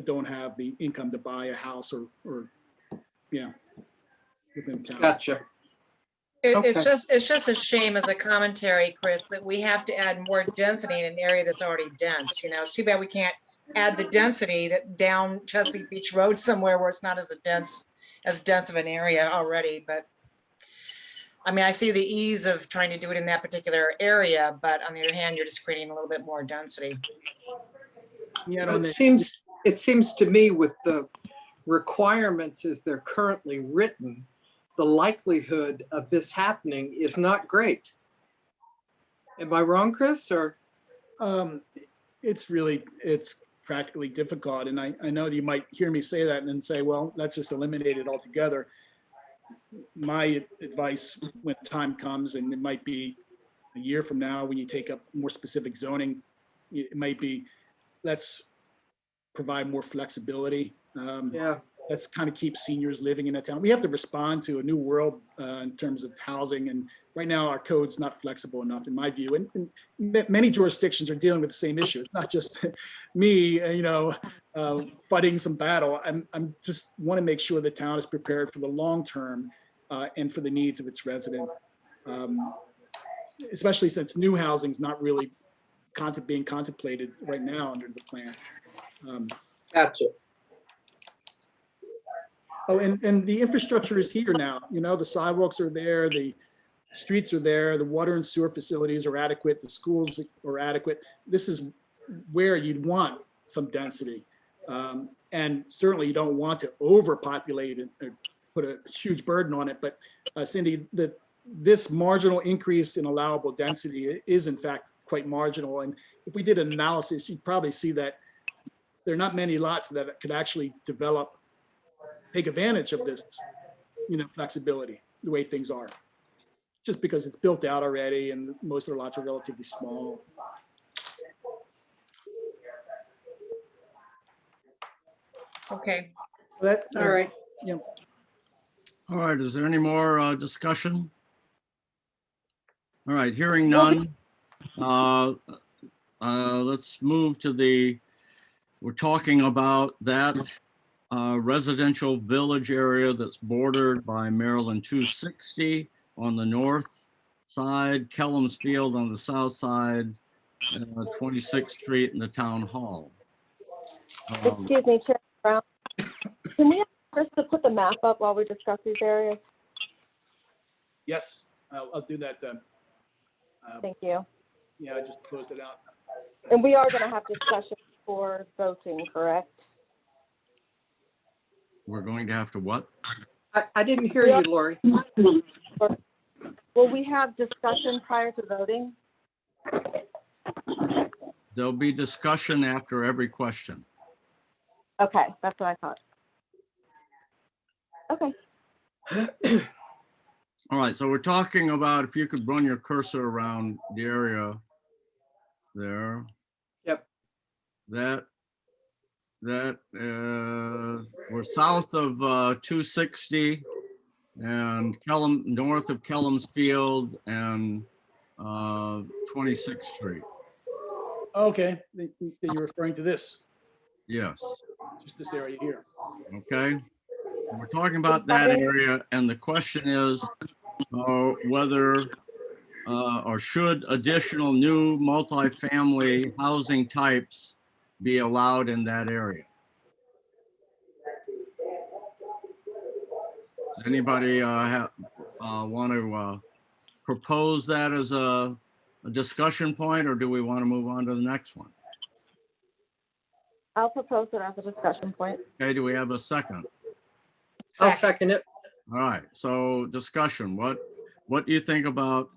L: don't have the income to buy a house or within town.
N: Gotcha.
F: It's just a shame as a commentary, Chris, that we have to add more density in an area that's already dense. It's too bad we can't add the density that down Chesapeake Beach Road somewhere where it's not as dense of an area already. But I mean, I see the ease of trying to do it in that particular area, but on the other hand, you're just creating a little bit more density.
L: Yeah,
N: it seems to me with the requirements as they're currently written, the likelihood of this happening is not great. Am I wrong, Chris? Or
L: it's practically difficult. And I know you might hear me say that and then say, well, let's just eliminate it altogether. My advice when time comes, and it might be a year from now when you take up more specific zoning, it might be, let's provide more flexibility. Let's kind of keep seniors living in a town. We have to respond to a new world in terms of housing. And right now our code's not flexible enough in my view. And many jurisdictions are dealing with the same issue. It's not just me, fighting some battle. I'm just want to make sure the town is prepared for the long term and for the needs of its residents, especially since new housing is not really being contemplated right now under the plan.
N: Gotcha.
L: Oh, and the infrastructure is here now. The sidewalks are there, the streets are there, the water and sewer facilities are adequate, the schools are adequate. This is where you'd want some density. And certainly you don't want to overpopulate it or put a huge burden on it. But Cindy, this marginal increase in allowable density is in fact quite marginal. And if we did an analysis, you'd probably see that there are not many lots that could actually develop, take advantage of this, flexibility, the way things are. Just because it's built out already and most of the lots are relatively small.
F: Okay.
N: All right.
A: All right, is there any more discussion? All right, hearing none. Let's move to we're talking about that residential village area that's bordered by Maryland 260 on the north side, Kellum's Field on the south side, 26th Street and the Town Hall.
E: Excuse me, Chair Brown. Can we ask Chris to put the map up while we discuss these areas?
L: Yes, I'll do that.
E: Thank you.
L: Yeah, I just closed it out.
E: And we are going to have discussion for voting, correct?
A: We're going to have to what?
N: I didn't hear you, Lori.
E: Will we have discussion prior to voting?
A: There'll be discussion after every question.
E: Okay, that's what I thought. Okay.
A: All right, so we're talking about, if you could run your cursor around the area there.
N: Yep.
A: We're south of 260 and north of Kellum's Field and 26th Street.
L: Okay, then you're referring to this,
A: Yes.
L: just this area here.
A: Okay. We're talking about that area, and the question is whether or should additional new multifamily housing types be allowed in that area? Does anybody want to propose that as a discussion point, or do we want to move on to the next one?
E: I'll propose it as a discussion point.
A: Okay, do we have a second?
N: I'll second it.
A: All right, so discussion. What do you think about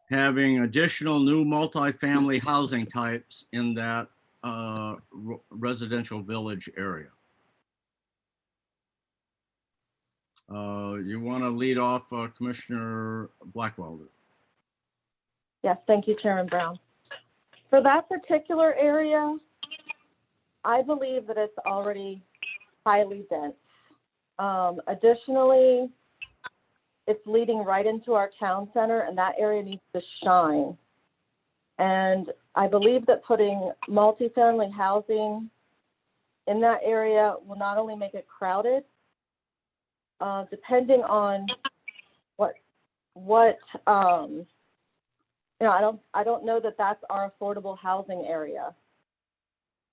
A: having additional new multifamily housing types in that residential village area? You want to lead off, Commissioner Blackwell?
E: Yes, thank you, Chairman Brown. For that particular area, I believe that it's already highly dense. Additionally, it's leading right into our town center, and that area needs to shine. And I believe that putting multifamily housing in that area will not only make it crowded, depending on I don't know that that's our affordable housing area.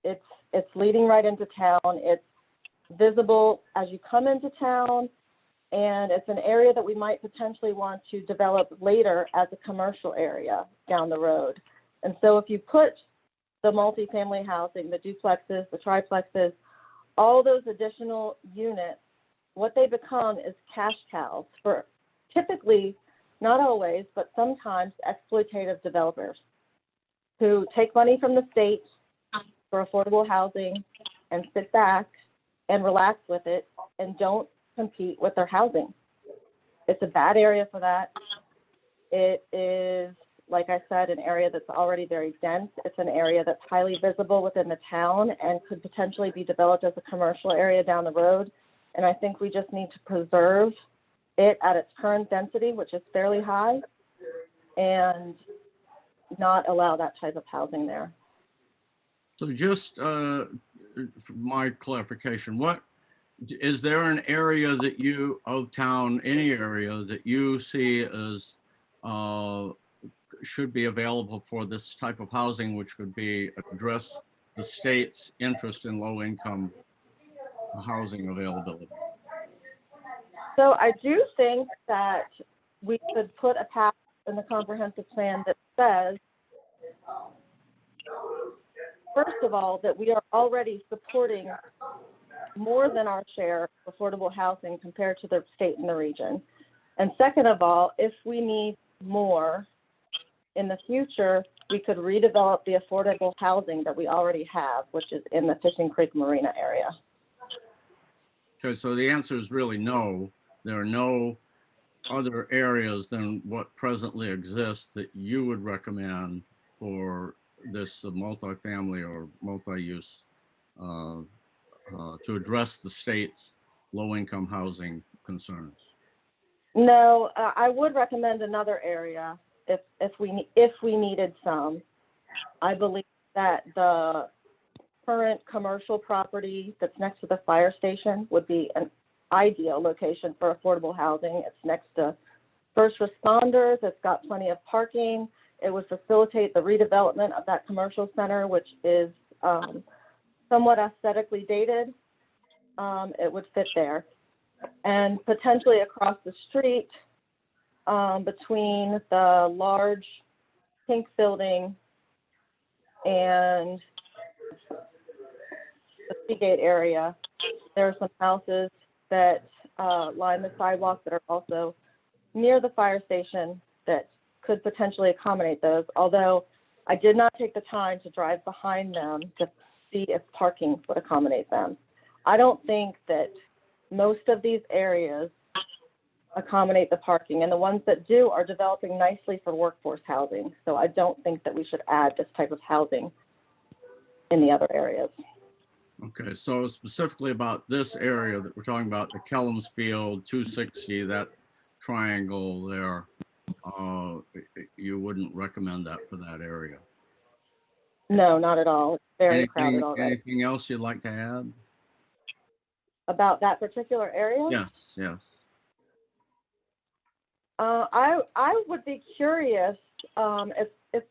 E: It's leading right into town. It's visible as you come into town, and it's an area that we might potentially want to develop later as a commercial area down the road. And so if you put the multifamily housing, the duplexes, the triplexes, all those additional units, what they become is cash cows for typically, not always, but sometimes exploitative developers who take money from the state for affordable housing and sit back and relax with it and don't compete with their housing. It's a bad area for that. It is, like I said, an area that's already very dense. It's an area that's highly visible within the town and could potentially be developed as a commercial area down the road. And I think we just need to preserve it at its current density, which is fairly high, and not allow that type of housing there.
A: So just for my clarification, what is there an area that of town, any area that you see as should be available for this type of housing, which could be address the state's interest in low income housing availability?
E: So I do think that we could put a path in the comprehensive plan that says, first of all, that we are already supporting more than our share of affordable housing compared to the state and the region. And second of all, if we need more, in the future, we could redevelop the affordable housing that we already have, which is in the Fishing Creek Marina area.
A: Okay, so the answer is really no. There are no other areas than what presently exists that you would recommend for this multifamily or multi-use to address the state's low-income housing concerns.
E: No, I would recommend another area if we needed some. I believe that the current commercial property that's next to the fire station would be an ideal location for affordable housing. It's next to first responders. It's got plenty of parking. It would facilitate the redevelopment of that commercial center, which is somewhat aesthetically dated. It would fit there. And potentially across the street between the large pink building and the Seagate area, there are some houses that line the sidewalk that are also near the fire station that could potentially accommodate those, although I did not take the time to drive behind them to see if parking would accommodate them. I don't think that most of these areas accommodate the parking, and the ones that do are developing nicely for workforce housing. So I don't think that we should add this type of housing in the other areas.
A: Okay, so specifically about this area that we're talking about, the Kellums Field, 260, that triangle there, you wouldn't recommend that for that area?
E: No, not at all. It's very crowded already.
A: Anything else you'd like to add?
E: About that particular area?
A: Yes, yes.
E: I would be curious if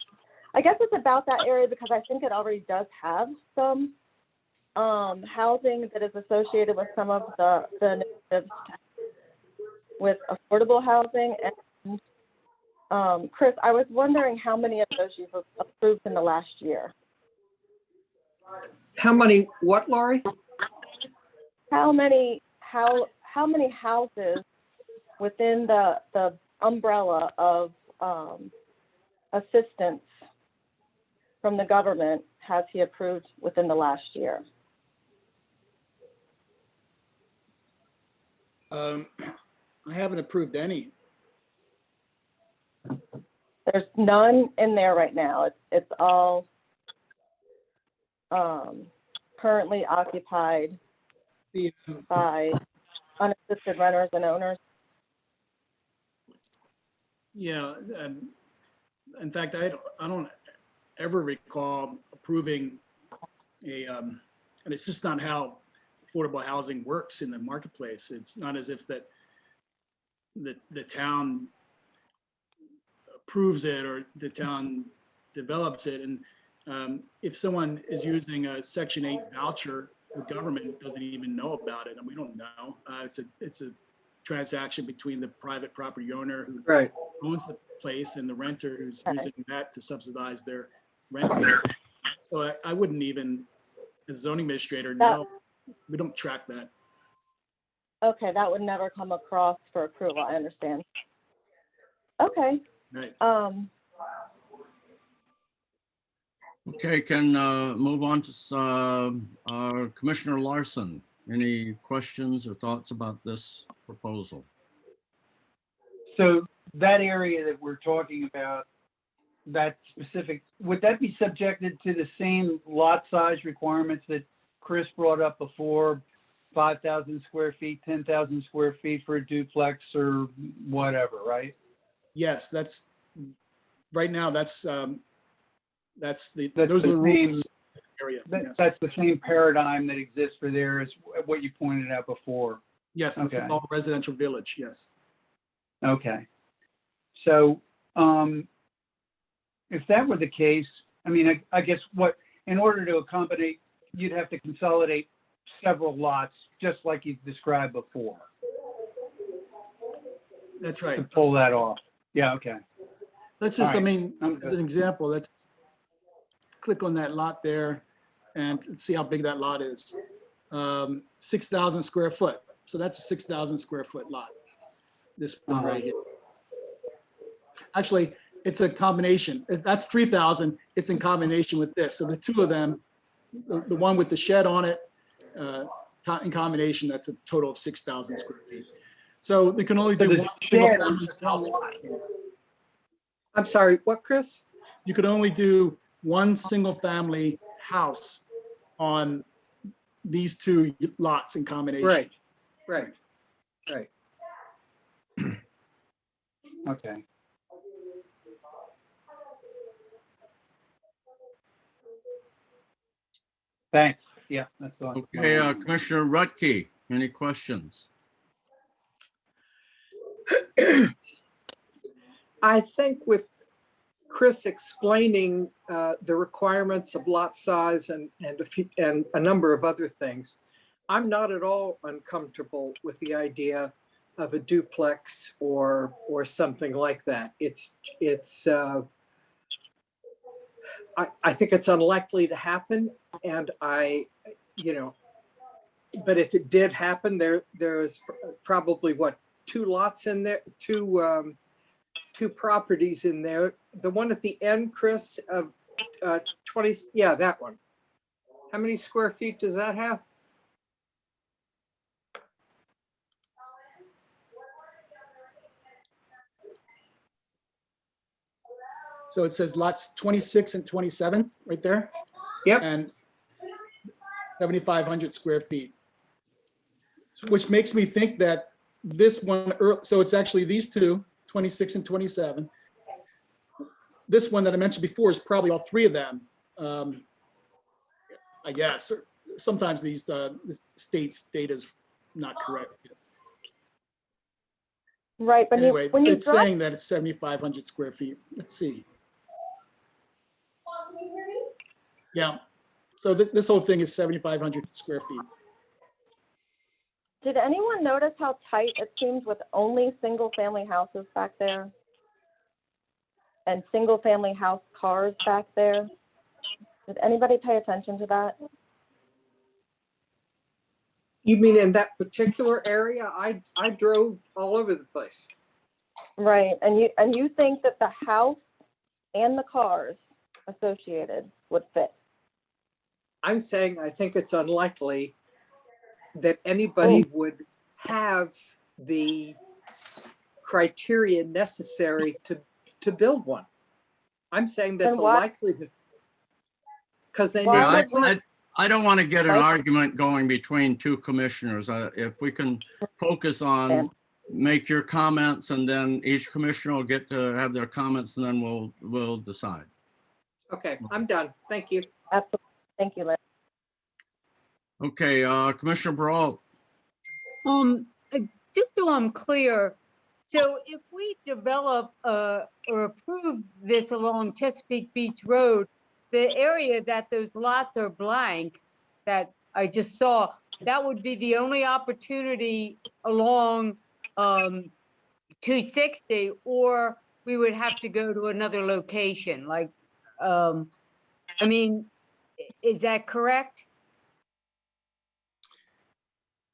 E: I guess it's about that area because I think it already does have some housing that is associated with some of the initiatives with affordable housing. And Chris, I was wondering how many of those you've approved in the last year.
N: How many, what, Laurie?
E: How many houses within the umbrella of assistance from the government has he approved within the last year?
L: I haven't approved any.
E: There's none in there right now. It's all currently occupied by unassisted renters and owners.
L: Yeah, in fact, I don't ever recall approving and it's just not how affordable housing works in the marketplace. It's not as if that the town approves it or the town develops it. And if someone is using a Section 8 voucher, the government doesn't even know about it, and we don't know. It's a transaction between the private property owner who owns the place and the renter who's using that to subsidize their rent payment. So I wouldn't even, as a zoning administrator, know. We don't track that.
E: Okay, that would never come across for approval. I understand. Okay.
L: Right.
A: Okay, can move on to Commissioner Larson. Any questions or thoughts about this proposal?
M: So that area that we're talking about, that specific, would that be subjected to the same lot size requirements that Chris brought up before? 5,000 square feet, 10,000 square feet for a duplex or whatever, right?
L: Yes, that's right now. Those are the rules. Area. Yes.
M: That's the same paradigm that exists for there as what you pointed out before.
L: Yes, this is all residential village. Yes.
M: Okay. So if that were the case, I mean, I guess in order to accommodate, you'd have to consolidate several lots, just like you described before.
L: That's right.
M: To pull that off. Yeah, okay.
L: Let's just,
M: All right.
L: I mean, as an example, let's click on that lot there and see how big that lot is. 6,000 square foot. So that's a 6,000 square foot lot. This one right here. Actually, It's a combination. If that's 3,000, it's in combination with this. So the two of them, the one with the shed on it, in combination, that's a total of 6,000 square feet. So they can only do one single family house.
N: I'm sorry, what, Chris?
L: You could only do one single family house on these two lots in combination.
N: Right, right, right.
M: Okay. Thanks. Yeah, that's all.
A: Okay, Commissioner Rutke, any questions?
N: I think with Chris explaining the requirements of lot size and a number of other things, I'm not at all uncomfortable with the idea of a duplex or something like that. I think it's unlikely to happen, and but if it did happen, there's probably what, two lots in there, two properties in there. The one at the end, Chris, of 20, yeah, that one. How many square feet does that have?
L: So it says lots 26 and 27 right there.
N: Yep.
L: And 7,500 square feet, which makes me think that this one, so it's actually these two, 26 and 27. This one that I mentioned before is probably all three of them. I guess sometimes these states data is not correct.
E: Right, but
L: Anyway,
E: when you
L: it's saying that it's 7,500 square feet. Let's see. Yeah, so this whole thing is 7,500 square feet.
E: did anyone notice how tight it seems with only single-family houses back there? And single-family house cars back there? Did anybody pay attention to that?
N: You mean in that particular area? I drove all over the place.
E: Right, and you think that the house and the cars associated would fit?
N: I'm saying I think it's unlikely that anybody would have the criteria necessary to build one. I'm saying that
E: Then
N: the
E: why-
N: likelihood, because they
E: Why
N: need
E: would
A: I don't want to get an
E: Right.
A: argument going between two commissioners. If we can focus on, make your comments, and then each commissioner will get to have their comments, and then we'll decide.
N: Okay, I'm done. Thank you.
E: Absolutely. Thank you, Lynn.
A: Okay, Commissioner Brault.
B: Just so I'm clear, so if we develop or approve this along Chesapeake Beach Road, the area that those lots are blank that I just saw, that would be the only opportunity along 260, or we would have to go to another location. Like, I mean, is that correct?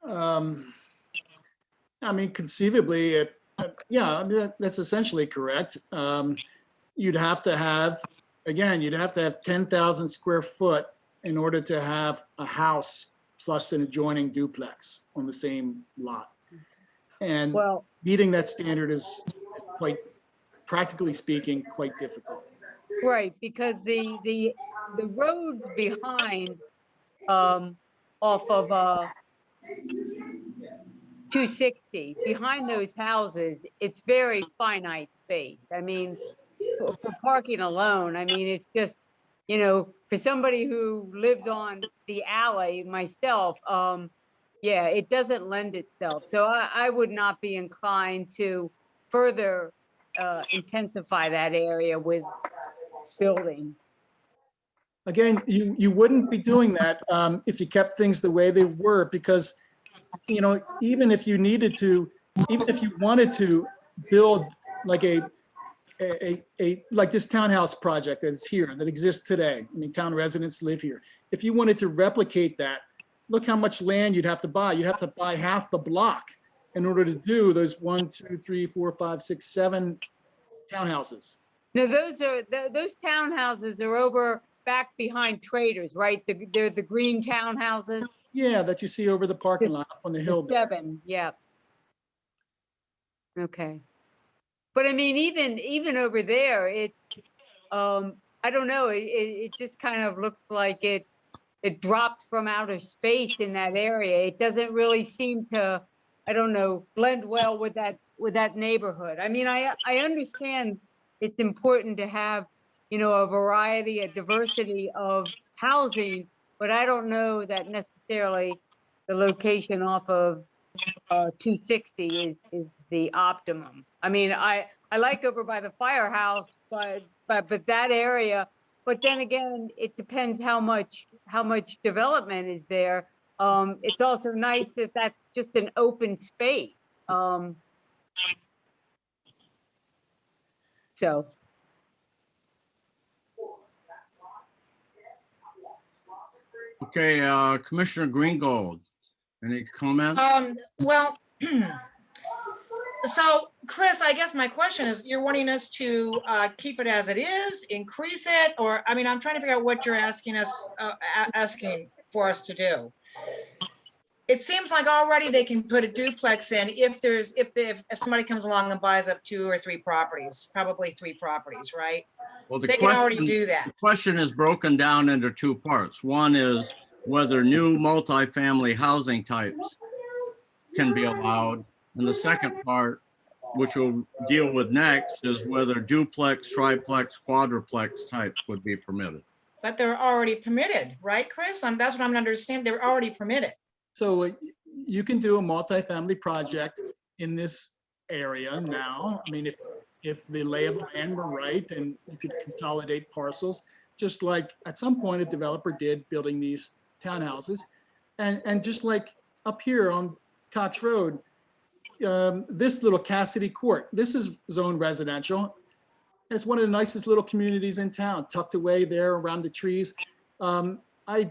L: I mean, conceivably, yeah, I mean, that's essentially correct. You'd have to have, again, you'd have to have 10,000 square foot in order to have a house plus an adjoining duplex on the same lot. And
B: Well,
L: meeting that standard is quite, practically speaking, quite difficult.
B: right, because the roads behind off of 260, behind those houses, it's very finite space. I mean, for parking alone, I mean, it's just, you know, for somebody who lives on the alley, myself, yeah, it doesn't lend itself. So I would not be inclined to further intensify that area with building.
L: Again, you wouldn't be doing that if you kept things the way they were, because, you know, even if you needed to, even if you wanted to build like like this townhouse project that's here, that exists today. I mean, town residents live here. If you wanted to replicate that, look how much land you'd have to buy. You'd have to buy half the block in order to do those 1, 2, 3, 4, 5, 6, 7 townhouses.
B: No, those townhouses are over back behind Traders, right? They're the green townhouses.
L: Yeah, that you see over the parking lot up on the hill.
B: The 7, yeah. Okay. But I mean, even over there, I don't know, it just kind of looks like it dropped from outer space in that area. It doesn't really seem to, I don't know, blend well with that neighborhood. I mean, I understand it's important to have, you know, a variety, a diversity of housing, but I don't know that necessarily the location off of 260 is the optimum. I mean, I like over by the firehouse, but that area. But then again, it depends how much development is there. It's also nice that that's just an open space. So.
A: Okay, Commissioner Greengold, any comments?
F: Well, so Chris, I guess my question is, you're wanting us to keep it as it is, increase it, or, I mean, I'm trying to figure out what you're asking for us to do. It seems like already they can put a duplex in if somebody comes along and buys up 2 or 3 properties, probably 3 properties, right?
A: Well,
F: They can already do that.
A: The question is broken down into 2 parts. One is whether new multifamily housing types can be allowed. And the second part, which we'll deal with next, is whether duplex, triplex, quadruplex types would be permitted.
F: But they're already permitted, right, Chris? That's what I'm understanding. They're already permitted.
L: So you can do a multifamily project in this area now. I mean, if the lay of the land were right, and you could consolidate parcels, just like at some point a developer did building these townhouses. And just like up here on Cox Road, this little Cassidy Court, this is zoned residential. It's one of the nicest little communities in town, tucked away there around the trees. I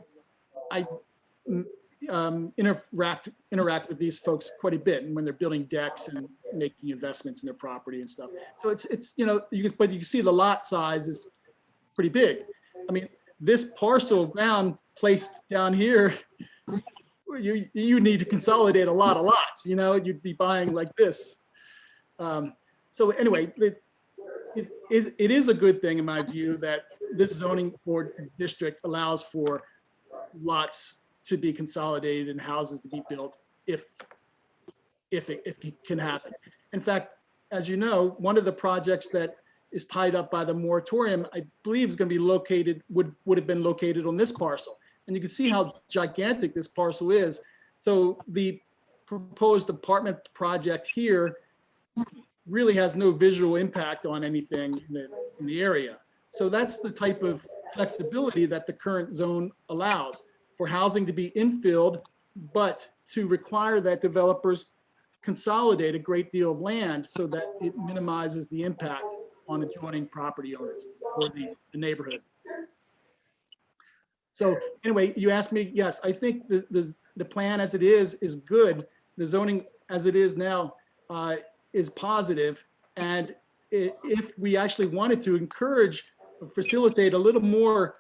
L: interact with these folks quite a bit, and when they're building decks and making investments in their property and stuff. So it's you know, but you can see the lot size is pretty big. I mean, this parcel of ground placed down here, you need to consolidate a lot of lots. You know, you'd be buying like this. So anyway, it is a good thing in my view that this zoning board district allows for lots to be consolidated and houses to be built if it can happen. In fact, as you know, one of the projects that is tied up by the moratorium, I believe is going to be located, would have been located on this parcel. And you can see how gigantic this parcel is. So the proposed apartment project here really has no visual impact on anything in the area. So that's the type of flexibility that the current zone allows for housing to be infilled, but to require that developers consolidate a great deal of land so that it minimizes the impact on adjoining property owners or the neighborhood. So anyway, you asked me, yes, I think the plan as it is good. The zoning as it is now is positive. And if we actually wanted to encourage, facilitate a little more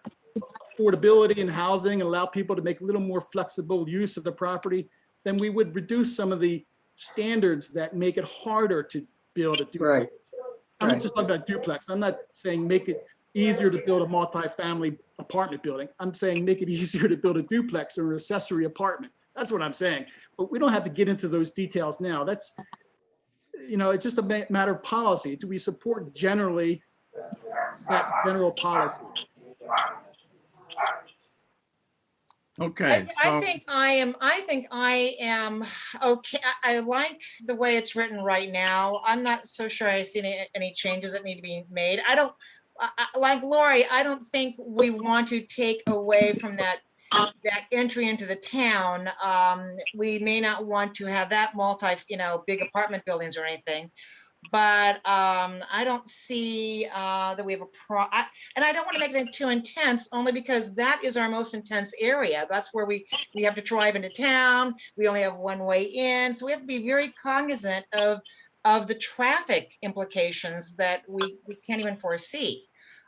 L: affordability in housing and allow people to make a little more flexible use of the property, then we would reduce some of the standards that make it harder to build a duplex.
C: Right.
L: I'm not just talking about duplex. I'm not saying make it easier to build a multifamily apartment building. I'm saying make it easier to build a duplex or an accessory apartment. That's what I'm saying. But we don't have to get into those details now. That's, you know, it's just a matter of policy. Do we support generally that general policy?
A: Okay.
F: I think I am okay. I like the way it's written right now. I'm not so sure I see any changes that need to be made. I don't, like Lori, I don't think we want to take away from that entry into the town. We may not want to have that big apartment buildings or anything. But I don't see that we have and I don't want to make it too intense, only because that is our most intense area. That's where we have to drive into town. We only have one way in, so we have to be very cognizant of of the traffic implications that we can't even foresee.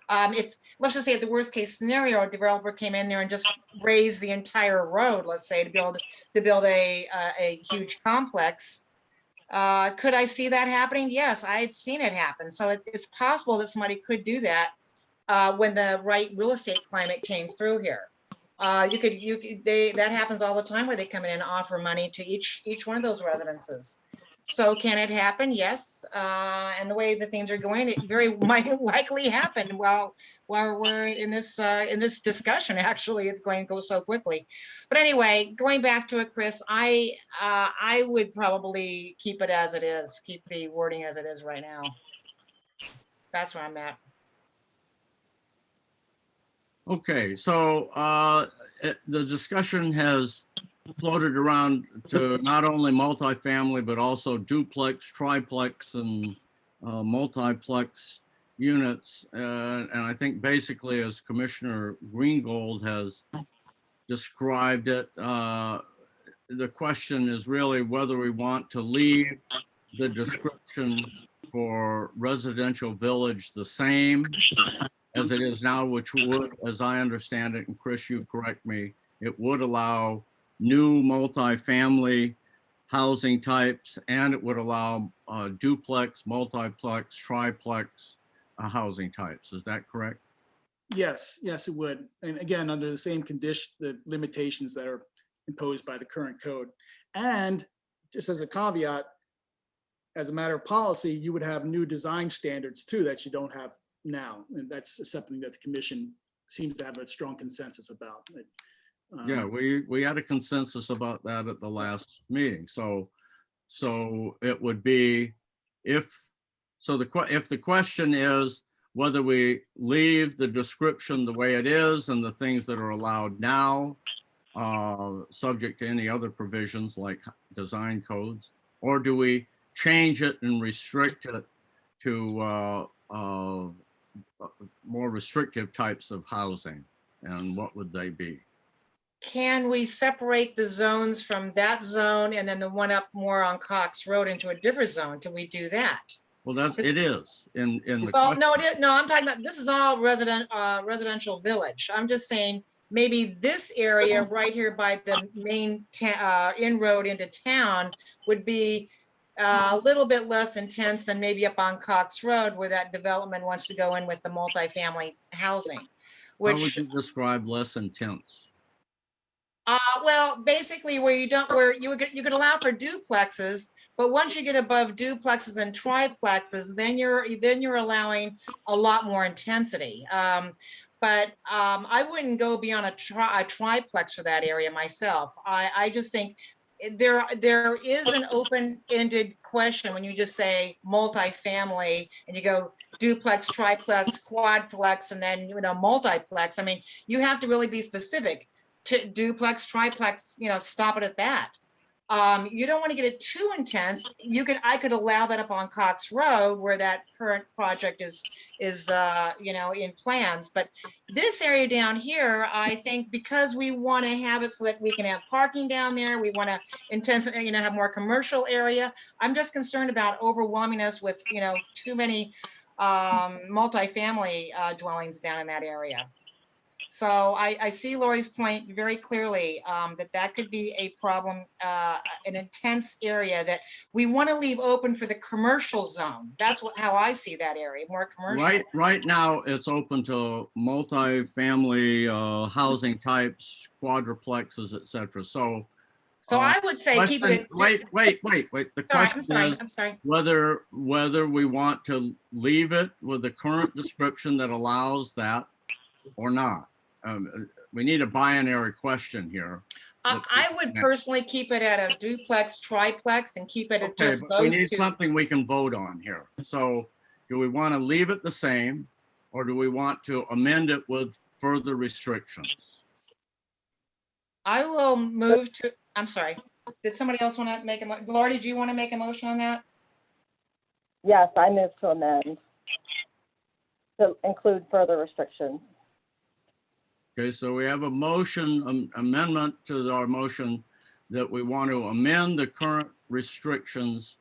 F: If, let's just say at the worst case scenario, a developer came in there and just raised the entire road, let's say, to build a huge complex. Could I see that happening? Yes, I've seen it happen. So it's possible that somebody could do that when the right real estate climate came through here. That happens all the time where they come in and offer money to each one of those residences. So can it happen? Yes. And the way the things are going, it very might likely happen while we're in this discussion. Actually, it's going to go so quickly. But anyway, going back to it, Chris, I would probably keep it as it is, keep the wording as it is right now. That's where I'm at.
A: Okay, so the discussion has floated around to not only multifamily, but also duplex, triplex, and multiplex units. And I think basically, as Commissioner Greengold has described it, the question is really whether we want to leave the description for residential village the same as it is now, which would, as I understand it, and Chris, you correct me, it would allow new multifamily housing types, and it would allow duplex, multiplex, triplex housing types. Is that correct?
L: Yes, yes, it would. And again, under the same condition, the limitations that are imposed by the current code. And just as a caveat, as a matter of policy, you would have new design standards too that you don't have now. And that's something that the commission seems to have a strong consensus about.
A: Yeah, we had a consensus about that at the last meeting. So it would be if the question is whether we leave the description the way it is and the things that are allowed now, subject to any other provisions like design codes, or do we change it and restrict it to more restrictive types of housing, and what would they be?
F: Can we separate the zones from that zone and then the one up more on Cox Road into a different zone? Can we do that?
A: Well, it is in the
F: Well,
A: question.
F: no, I'm talking about, this is all residential village. I'm just saying maybe this area right here by the main inroad into town would be a little bit less intense than maybe up on Cox Road where that development wants to go in with the multifamily housing.
A: How would you describe less intense?
F: Well, basically where you could allow for duplexes, but once you get above duplexes and triplexes, then you're allowing a lot more intensity. But I wouldn't go beyond a triplex for that area myself. I just think there is an open-ended question when you just say multifamily and you go duplex, triplex, quadplex, and then multiplex. I mean, you have to really be specific. To duplex, triplex, stop it at that. You don't want to get it too intense. I could allow that up on Cox Road where that current project is in plans. But this area down here, I think because we want to have it so that we can have parking down there, we want to have more commercial area. I'm just concerned about overwhelming us with, too many multifamily dwellings down in that area. So I see Lori's point very clearly, that could be a problem, an intense area that we want to leave open for the commercial zone. That's how I see that area, more commercial.
A: Right now, it's open to multifamily housing types, quadruplexes, etc. So
F: I would say keep it.
A: Wait. The question
F: I'm sorry.
A: Whether we want to leave it with the current description that allows that or not. We need a binary question here.
F: I would personally keep it at a duplex, triplex, and keep it at just those two.
A: We need something we can vote on here. So do we want to leave it the same, or do we want to amend it with further restrictions?
F: I will move to, I'm sorry. Did somebody else want to make a motion? Lori, did you want to make a motion on that?
E: Yes, I move to amend to include further restrictions.
A: Okay, so we have a motion, amendment to our motion that we want to amend the current restrictions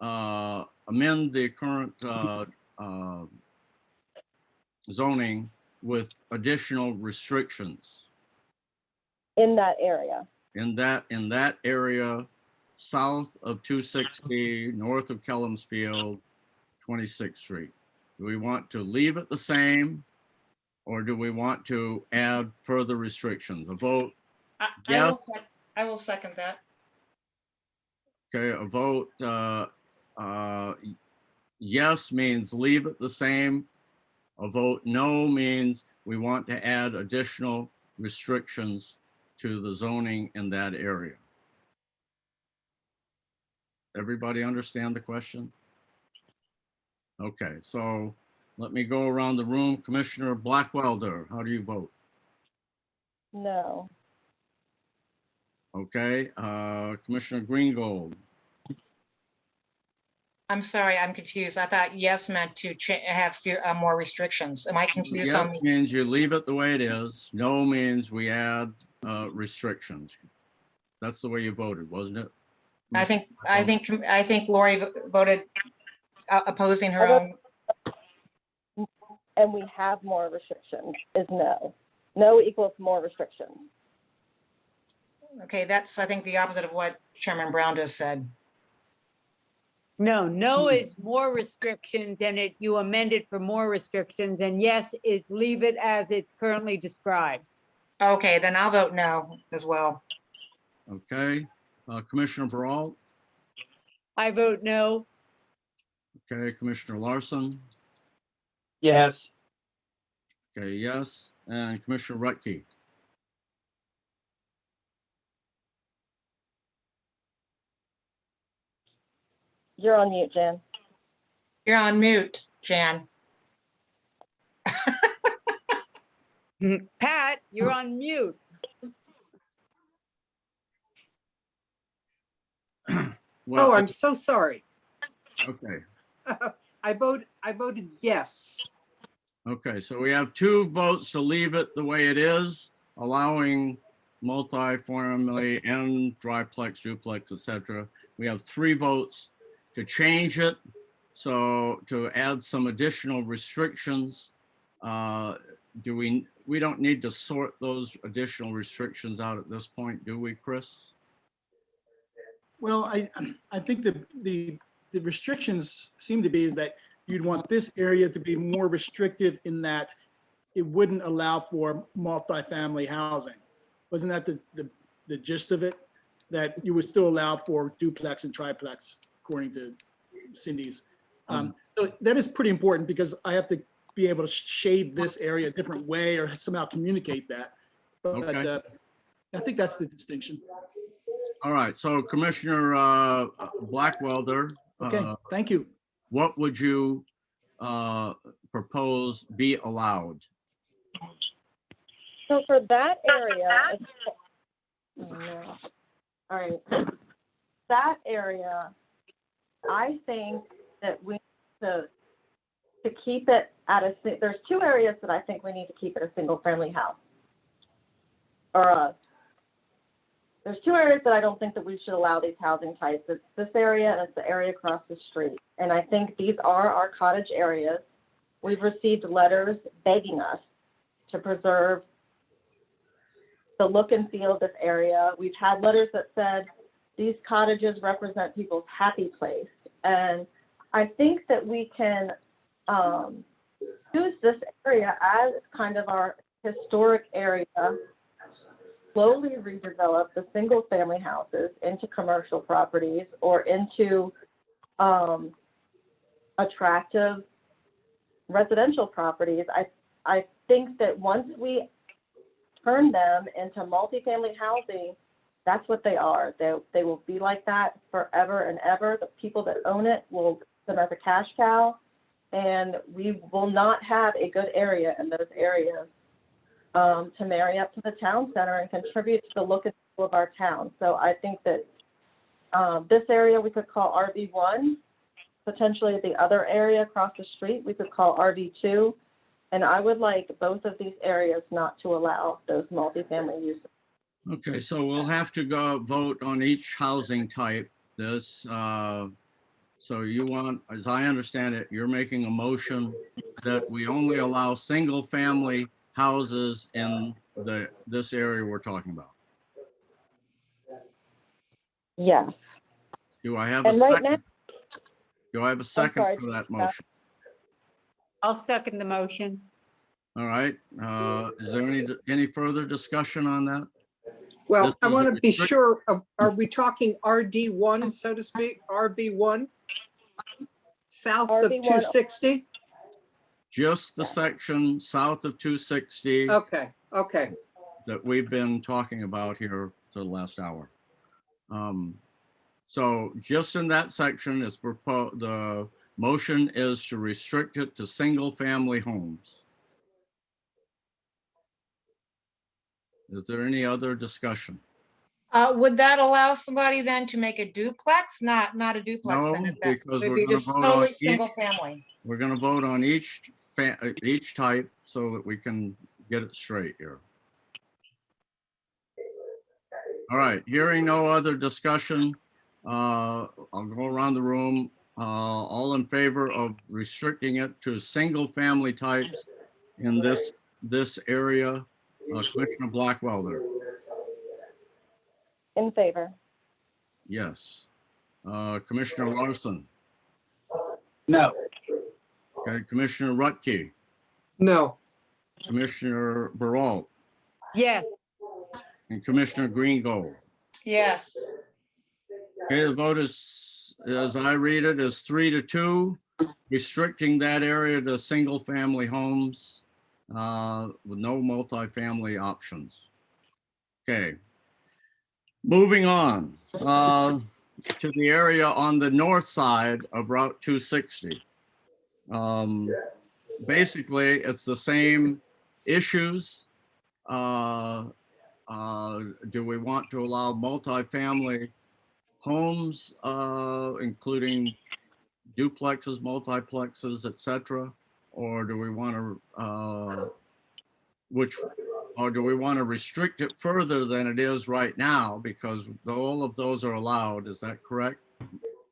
A: amend the current zoning with additional restrictions
E: in that area.
A: in that area south of 260, north of Kellums Field, 26th Street. Do we want to leave it the same, or do we want to add further restrictions? A vote, yes.
F: I will second that.
A: Okay, a vote yes means leave it the same. A vote no means we want to add additional restrictions to the zoning in that area. Everybody understand the question? Okay, so let me go around the room. Commissioner Blackwelder, how do you vote?
E: No.
A: Okay, Commissioner Greengold,
F: I'm sorry, I'm confused. I thought yes meant to have more restrictions. Am I confused on
A: yes
F: the?
A: means you leave it the way it is. No means we add restrictions. That's the way you voted, wasn't it?
F: I think Lori voted opposing her own.
E: And we have more restrictions is no. No equals more restrictions.
F: Okay, that's, I think, the opposite of what Chairman Brown just said.
B: No is more restrictions and you amended for more restrictions, and yes is leave it as it's currently described.
F: Okay, then I'll vote no as well.
A: Okay, Commissioner Brault.
B: I vote no.
A: Okay, Commissioner Larson.
M: Yes.
A: Okay, yes, and Commissioner Rutke.
E: You're on mute, Jan.
F: You're on mute, Jan.
B: Pat, you're on mute.
A: Well,
N: Oh, I'm so sorry.
A: okay.
N: I voted yes.
A: Okay, so we have 2 votes to leave it the way it is, allowing multifamily and triplex, duplex, etc. We have 3 votes to change it. So to add some additional restrictions, we don't need to sort those additional restrictions out at this point, do we, Chris?
L: Well, I think the restrictions seem to be is that you'd want this area to be more restrictive in that it wouldn't allow for multifamily housing. Wasn't that the gist of it? That you would still allow for duplex and triplex, according to Cindy's. So that is pretty important because I have to be able to shade this area a different way or somehow communicate that. But
A: Okay.
L: I think that's the distinction.
A: All right, so Commissioner Blackwelder.
L: Okay, thank you.
A: What would you propose be allowed?
E: So for that area, all right, that area, I think that we need to keep it at there's 2 areas that I think we need to keep at a single family house. There's 2 areas that I don't think that we should allow these housing types. It's this area and it's the area across the street. And I think these are our cottage areas. We've received letters begging us to preserve the look and feel of this area. We've had letters that said these cottages represent people's happy place. And I think that we can use this area as kind of our historic area, slowly redevelop the single family houses into commercial properties or into attractive residential properties. I think that once we turn them into multifamily housing, that's what they are. They will be like that forever and ever. The people that own it will use them as a cash cow, and we will not have a good area in those areas to marry up to the town center and contribute to the look and feel of our town. So I think that this area we could call RV1, potentially the other area across the street we could call RV2, and I would like both of these areas not to allow those multifamily uses.
A: Okay, so we'll have to go vote on each housing type. This So you want, as I understand it, you're making a motion that we only allow single-family houses in this area we're talking about.
E: Yes.
A: Do I have a
E: And right
A: second?
E: now,
A: Do I have a second
E: sorry,
A: for that
E: Jessica.
A: motion?
B: I'll second the motion.
A: All right. Is there any further discussion on that?
N: Well,
A: This
N: I
A: is
N: want
A: a
N: to be
A: restrict-
N: sure, are we talking RD1, so to speak, RV1? South of
E: RV1.
N: 260?
A: Just the section south of 260
N: Okay, okay.
A: that we've been talking about here for the last hour. So just in that section is proposed, the motion is to restrict it to single-family homes. Is there any other discussion?
F: Would that allow somebody then to make a duplex? Not a duplex
A: No,
F: then? If that
A: because
F: would
A: we're
F: be
A: gonna
F: just
A: vote on
F: totally
A: each-
F: single family.
A: We're gonna vote on each type so that we can get it straight here. All right, hearing no other discussion, I'll go around the room. All in favor of restricting it to single-family types in this area? Commissioner Blackwelder,
E: In favor.
A: yes. Commissioner Larson,
M: No.
A: okay, Commissioner Rutke,
N: No,
A: Commissioner Baralt,
B: Yes,
A: and Commissioner Greengold.
F: Yes.
A: Okay, the vote is, as I read it, is 3-2, restricting that area to single-family homes with no multifamily options. Okay. Moving on to the area on the north side of Route 260. Basically, it's the same issues. Do we want to allow multifamily homes, including duplexes, multiplexes, etc., or do we want to, or do we want to restrict it further than it is right now? Because all of those are allowed. Is that correct,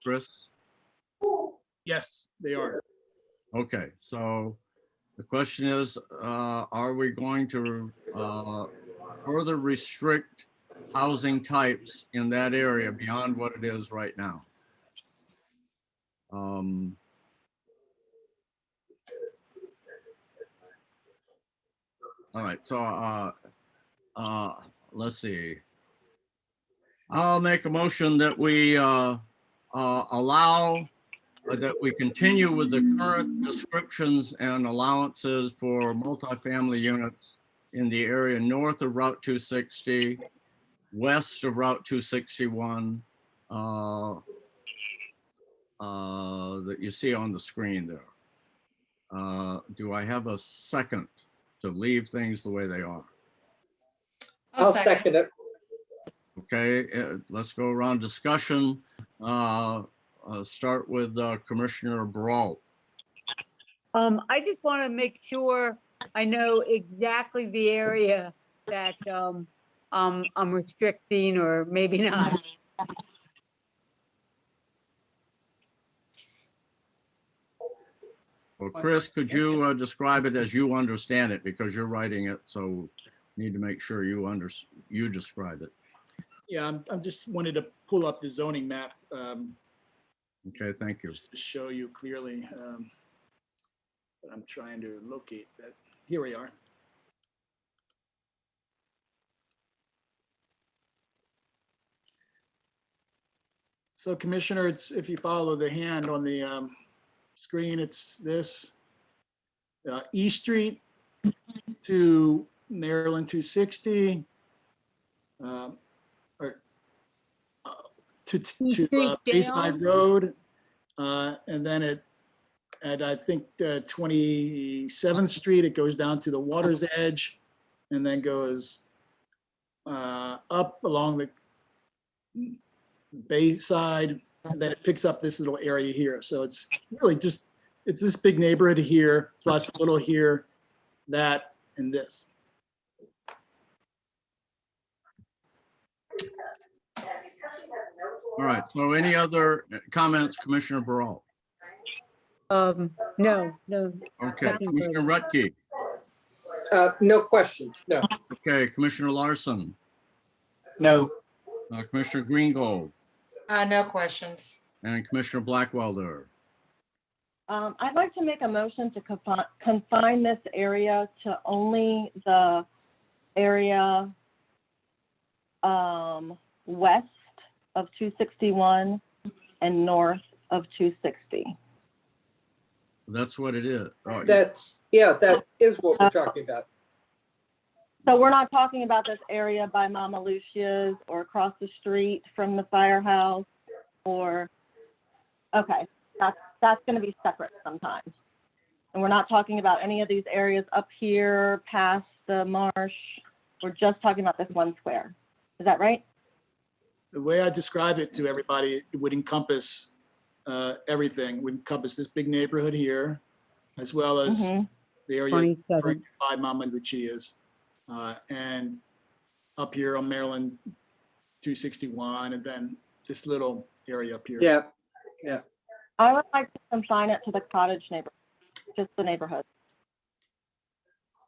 A: Chris?
L: Yes, they are.
A: Okay, so the question is, are we going to further restrict housing types in that area beyond what it is right now? All right, so let's see. I'll make a motion that we allow that we continue with the current descriptions and allowances for multifamily units in the area north of Route 260, west of Route 261, that you see on the screen there. Do I have a second to leave things the way they are?
N: I'll second it.
A: Okay, let's go around discussion. Start with Commissioner Baralt.
B: I just want to make sure I know exactly the area that I'm restricting, or maybe not.
A: Well, Chris, could you describe it as you understand it, because you're writing it, so need to make sure you describe it.
L: Yeah, I'm just wanted to pull up the zoning map
A: Okay, thank you.
L: just to show you clearly. But I'm trying to locate that. Here we are. So Commissioner, it's, if you follow the hand on the screen, it's this. E Street to Maryland 260. Or to Bayside Road. And then at I think 27th Street, it goes down to the water's edge and then goes up along the Bayside, and then it picks up this little area here. So it's really just, it's this big neighborhood here, plus a little here, that, and this.
A: All right, so any other comments, Commissioner Barral?
B: No.
A: Okay,
B: Nothing
A: Commissioner
B: further.
A: Rutke.
N: No questions, no.
A: Okay, Commissioner Larson,
M: No.
A: Commissioner Greengold,
F: No questions.
A: and Commissioner Blackwelder.
E: I'd like to make a motion to confine this area to only the area west of 261 and north of 260.
A: That's what it is. Oh,
N: That's, yeah, that is what we're talking about.
E: So we're not talking about this area by Mama Lucia's or across the street from the firehouse or, okay, that's going to be separate sometimes. And we're not talking about any of these areas up here past the marsh. We're just talking about this one square. Is that right?
L: The way I describe it to everybody, it would encompass everything, would encompass this big neighborhood here, as well as the area
B: 27.
L: by Mama Lucia's, and up here on Maryland 261, and then this little area up here.
N: Yeah, yeah.
E: I would like to confine it to the cottage neighborhood, just the neighborhood.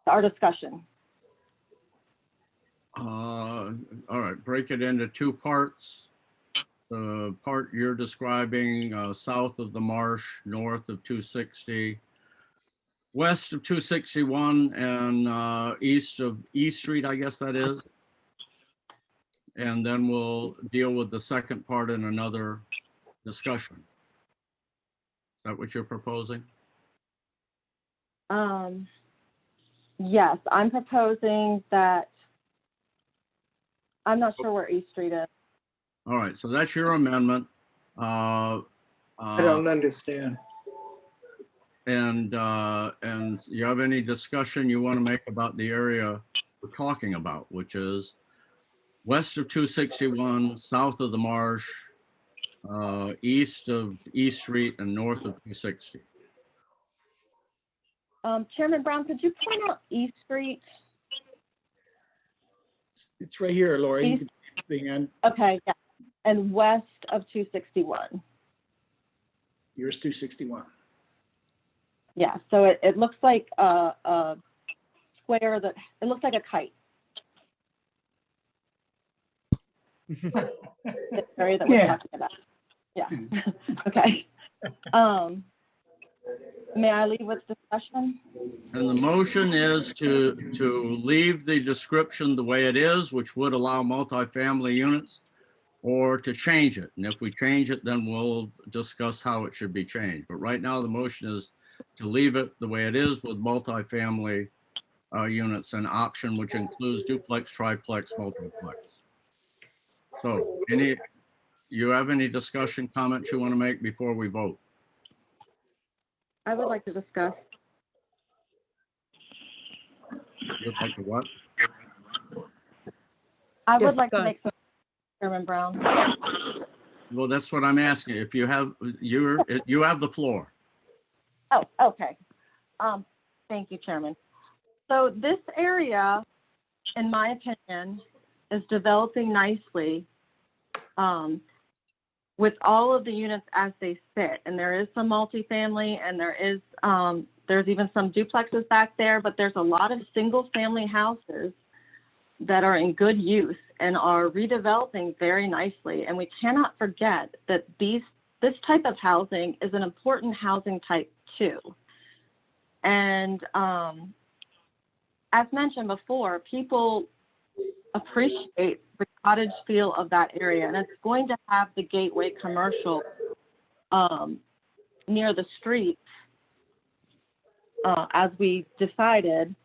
E: Our discussion.
A: all right, break it into two parts. The part you're describing, south of the marsh, north of 260, west of 261, and east of East Street, I guess that is. And then we'll deal with the second part in another discussion. Is that what you're proposing?
E: Yes, I'm proposing that, I'm not sure where East Street is.
A: All right, so that's your amendment.
N: I don't understand.
A: And you have any discussion you want to make about the area we're talking about, which is west of 261, south of the marsh, east of East Street, and north of 260.
E: Chairman Brown, could you point out East Street?
L: It's right here, Lori. You
E: East-
L: can see the end.
E: Okay, yeah, and west of 261.
L: Here's 261.
E: Yeah, so it looks like a square that, it looks like a kite. The area that we're
M: Yeah.
E: talking about. Yeah, okay. May I leave with discussion?
A: And the motion is to leave the description the way it is, which would allow multifamily units, or to change it. And if we change it, then we'll discuss how it should be changed. But right now, the motion is to leave it the way it is with multifamily units, an option which includes duplex, triplex, multiplex. So you have any discussion comments you want to make before we vote?
E: I would like to discuss.
A: You'd like to what?
E: I would like to
B: Discuss.
E: make some, Chairman Brown.
A: Well, that's what I'm asking. If you have, you have the floor.
E: Oh, okay. Thank you, Chairman. So this area, in my opinion, is developing nicely with all of the units as they sit. And there is some multifamily, and there's even some duplexes back there, but there's a lot of single family houses that are in good use and are redeveloping very nicely. And we cannot forget that this type of housing is an important housing type too. And as mentioned before, people appreciate the cottage feel of that area, and it's going to have the gateway commercial near the street as we decided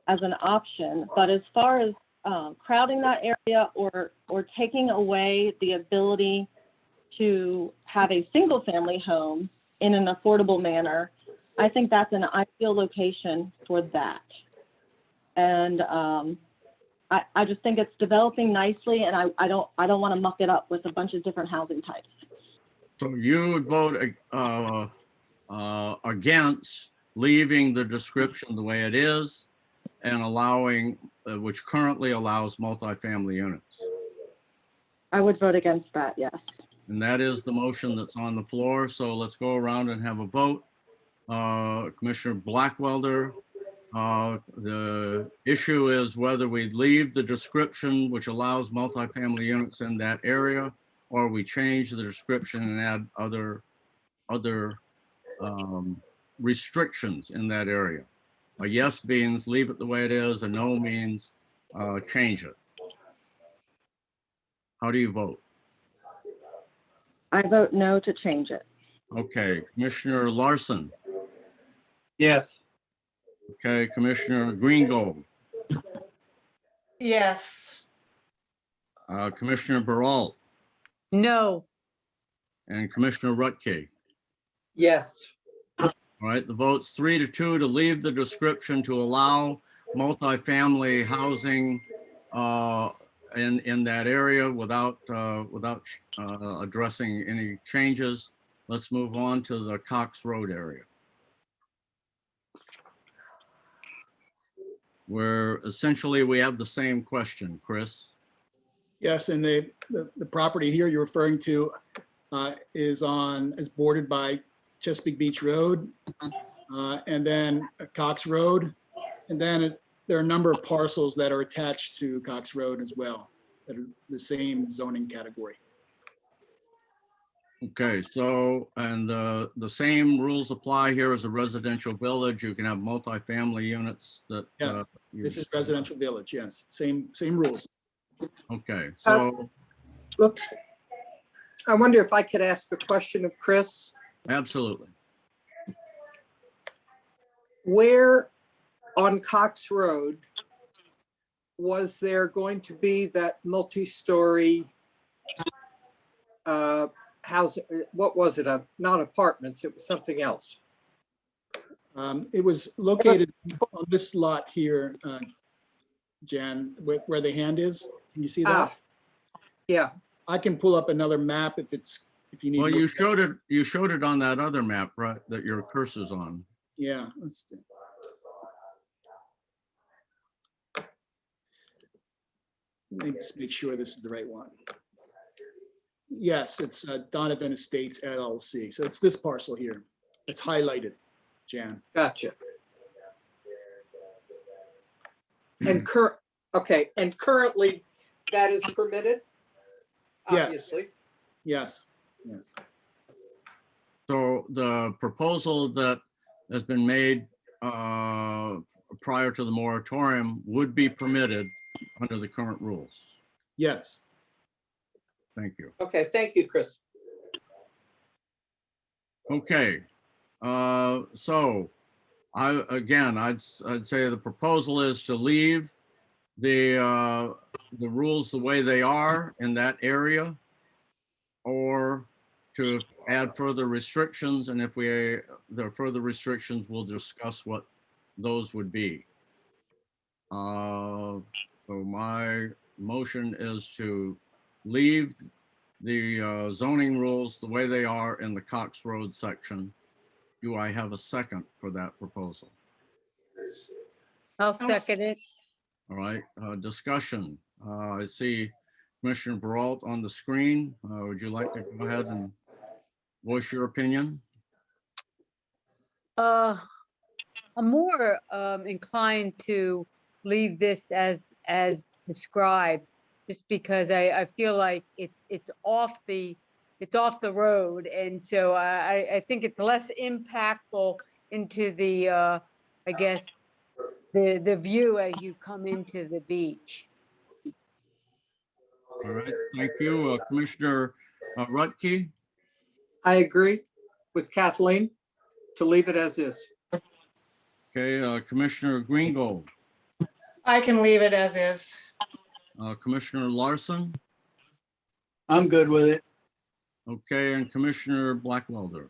E: as an option. But as far as crowding that area or taking away the ability to have a single family home in an affordable manner, I think that's an ideal location for that. And I just think it's developing nicely, and I don't want to muck it up with a bunch of different housing types.
A: So you would vote against leaving the description the way it is and allowing, which currently allows multifamily units.
E: I would vote against that, yes.
A: And that is the motion that's on the floor. So let's go around and have a vote. Commissioner Blackwelder, the issue is whether we leave the description which allows multifamily units in that area, or we change the description and add other restrictions in that area. A yes means leave it the way it is, a no means change it. How do you vote?
E: I vote no to change it.
A: Okay, Commissioner Larson.
M: Yes.
A: Okay, Commissioner Greengold,
F: Yes.
A: Commissioner Baralt,
B: No,
A: and Commissioner Rutke.
N: Yes.
A: All right, the vote's 3-2 to leave the description to allow multifamily housing in that area without addressing any changes. Let's move on to the Cox Road area, where essentially we have the same question, Chris.
L: Yes, and the property here you're referring to is bordered by Chesapeake Beach Road, and then Cox Road. And then there are a number of parcels that are attached to Cox Road as well, that are the same zoning category.
A: Okay, so, and the same rules apply here as a residential village. You can have multifamily units that.
L: Yeah, this is residential village, yes, same rules.
A: Okay, so.
N: Look, I wonder if I could ask a question of Chris.
A: Absolutely.
N: Where on Cox Road was there going to be that multi-story house? What was it? Not apartments, it was something else.
L: It was located on this lot here, Jan, where the hand is. Can you see that?
N: Yeah.
L: I can pull up another map if you need.
A: Well, you showed it on that other map, right, that your cursor's on.
L: Yeah, let's see. Let me just make sure this is the right one. Yes, it's Donovan Estates LLC. So it's this parcel here. It's highlighted, Jan.
N: Gotcha. And and currently that is permitted?
L: Yes.
N: Obviously.
L: Yes.
A: So the proposal that has been made prior to the moratorium would be permitted under the current rules.
L: Yes.
A: Thank you.
N: Okay, thank you, Chris.
A: Okay, so I'd say the proposal is to leave the rules the way they are in that area, or to add further restrictions, and if there are further restrictions, we'll discuss what those would be. So my motion is to leave the zoning rules the way they are in the Cox Road section. Do I have a second for that proposal?
B: I'll second it.
A: All right, discussion. I see Commissioner Baralt on the screen. Would you like to go ahead and voice your opinion?
B: I'm more inclined to leave this as described, just because I feel like it's off the road, and so I think it's less impactful into the I guess the view as you come into the beach.
A: All right, thank you. Commissioner Rutke?
N: I agree with Kathleen to leave it as is.
A: Okay, Commissioner Greengold?
F: I can leave it as is.
A: Commissioner Larson?
M: I'm good with it.
A: Okay, and Commissioner Blackwelder?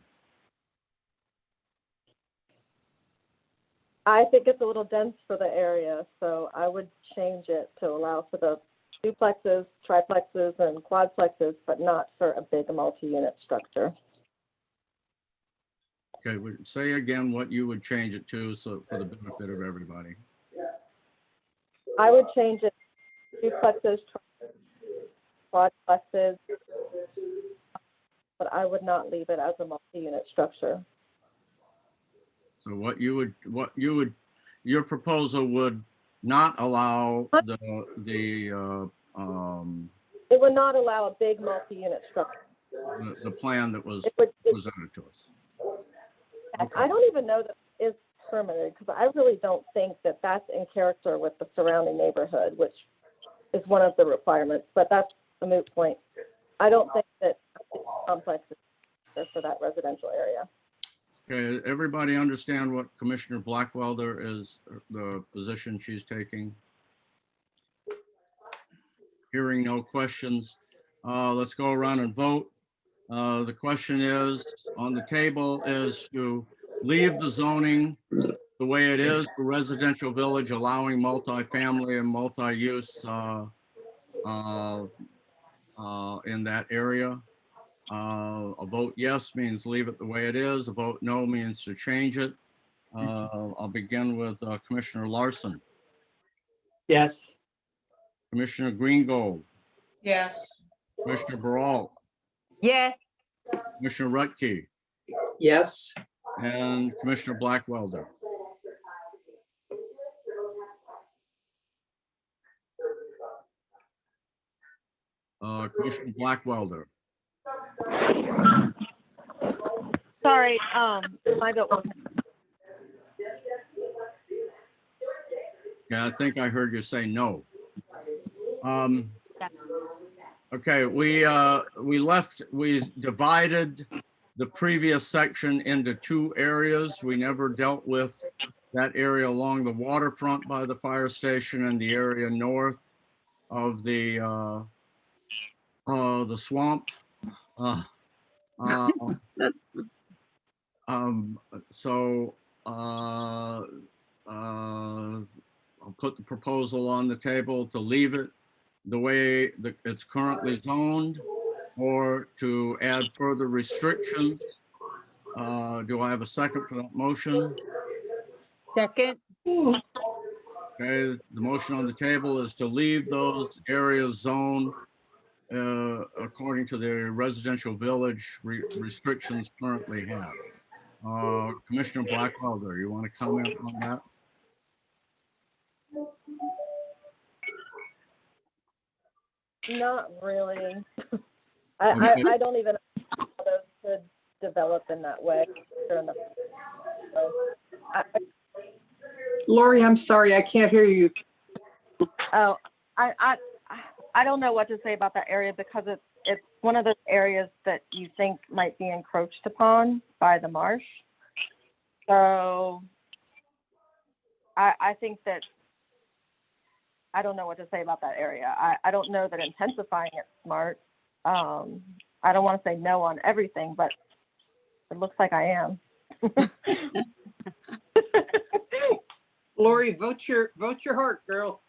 E: I think it's a little dense for the area, so I would change it to allow for the duplexes, triplexes, and quadplexes, but not for a big multi-unit structure.
A: Okay, say again what you would change it to, so for the benefit of everybody.
E: I would change it to duplexes, quadplexes, but I would not leave it as a multi-unit structure.
A: So your proposal would not allow
E: It would not allow a big multi-unit structure.
A: the plan that was
E: It would,
A: presented to us.
E: I don't even know that is permitted, because I really don't think that that's in character with the surrounding neighborhood, which is one of the requirements, but that's a moot point. I don't think that complex is for that residential area.
A: Okay, everybody understand what Commissioner Blackwelder is, the position she's taking? Hearing no questions, let's go around and vote. The question is, on the table, is to leave the zoning the way it is for residential village, allowing multifamily and multi-use in that area. A vote yes means leave it the way it is. A vote no means to change it. I'll begin with Commissioner Larson,
M: Yes.
A: Commissioner Greengold,
F: Yes.
A: Commissioner Baralt,
B: Yes,
A: Commissioner Rutke,
N: Yes.
A: and Commissioner Blackwelder. Commissioner Blackwelder.
E: Sorry, my vote wasn't.
A: Yeah, I think I heard you say no. Okay, we divided the previous section into two areas. We never dealt with that area along the waterfront by the fire station and the area north of the swamp. So I'll put the proposal on the table to leave it the way that it's currently zoned, or to add further restrictions. Do I have a second for that motion?
B: second.
A: Okay, the motion on the table is to leave those areas zoned according to the residential village restrictions currently have. Commissioner Blackwelder, you want to comment on that?
E: Not really.
A: Okay.
E: I don't even know how those could develop in that way.
N: Lori, I'm sorry, I can't hear you.
E: Oh, I don't know what to say about that area, because it's one of those areas that you think might be encroached upon by the marsh. So I think that I don't know what to say about that area. I don't know that intensifying it's smart. I don't want to say no on everything, but it looks like I am.
N: Lori, vote your heart, girl.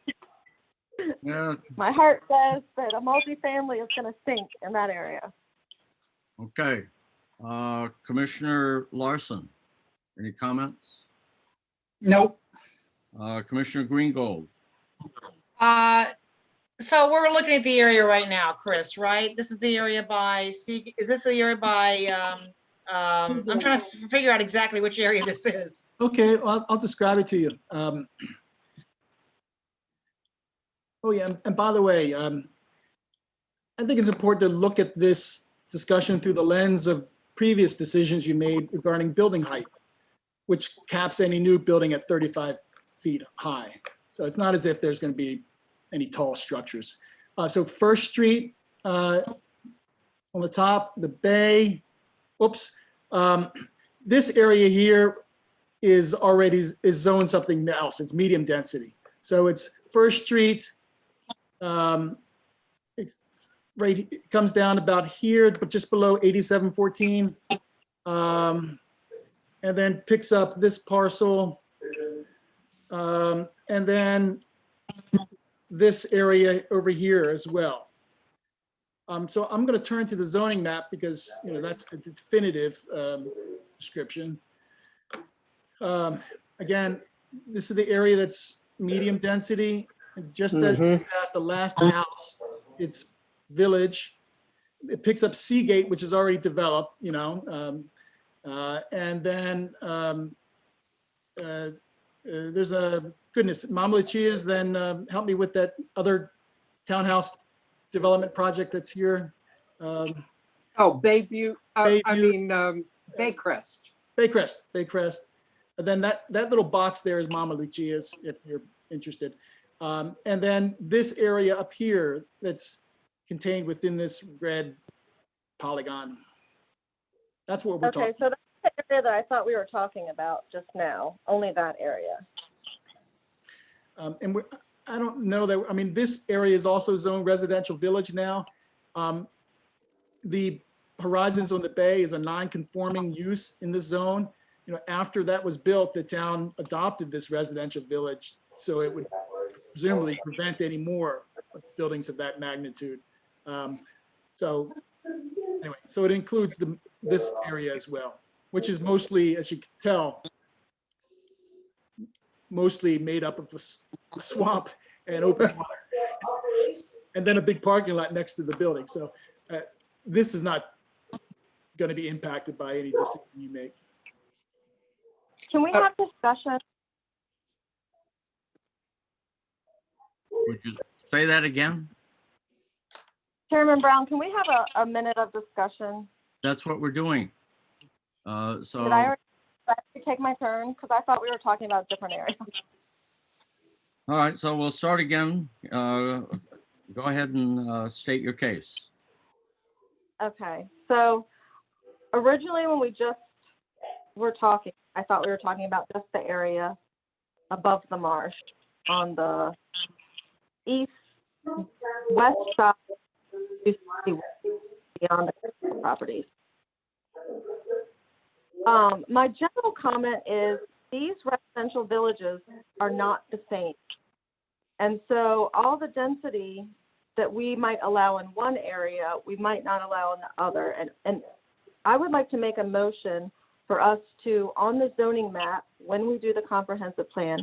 A: Yeah,
E: My heart says that a multifamily is going to sink in that area.
A: okay. Commissioner Larson, any comments?
M: Nope.
A: Commissioner Greengold.
F: So we're looking at the area right now, Chris, right? This is the area by, is this the area by, I'm trying to figure out exactly which area this is.
L: Okay, I'll describe it to you. Oh yeah, and by the way, I think it's important to look at this discussion through the lens of previous decisions you made regarding building height, which caps any new building at 35 feet high. So it's not as if there's going to be any tall structures. So First Street on the top, the bay, whoops. This area here is already zoned something else. It's medium density. So it's First Street. It's right, it comes down about here, but just below 8714. And then picks up this parcel. And then this area over here as well. So I'm going to turn to the zoning map because that's the definitive description. Again, this is the area that's medium density. And just as you pass the last house, it's village. it picks up Seagate, which is already developed, you know, and then there's a, goodness, Mama Lucia's, then help me with that other townhouse development project that's here.
N: Oh, Bayview, Baycrest.
L: Baycrest. And then that little box there is Mama Lucia's, if you're interested. And then this area up here that's contained within this red polygon. That's what we're talking.
E: Okay, so that's the area that I thought we were talking about just now, only that area.
L: And I don't know that, I mean, this area is also zoned residential village now. The Horizons on the Bay is a non-conforming use in this zone. You know, after that was built, the town adopted this residential village, so it would presumably prevent any more buildings of that magnitude. So anyway, so it includes this area as well, which is mostly, as you can tell, mostly made up of a swamp and open water, and then a big parking lot next to the building. So this is not going to be impacted by any decision you make.
E: Can we have discussion?
A: Would you say that again?
E: Chairman Brown, can we have a minute of discussion?
A: That's what we're doing.
E: Did I already take my turn? Because I thought we were talking about different areas.
A: All right, so we'll start again. Go ahead and state your case.
E: Okay, so originally when we just were talking, I thought we were talking about just the area above the marsh on the west side beyond the properties. My general comment is these residential villages are not the same. And so all the density that we might allow in one area, we might not allow in the other. And I would like to make a motion for us to, on the zoning map, when we do the comprehensive plan,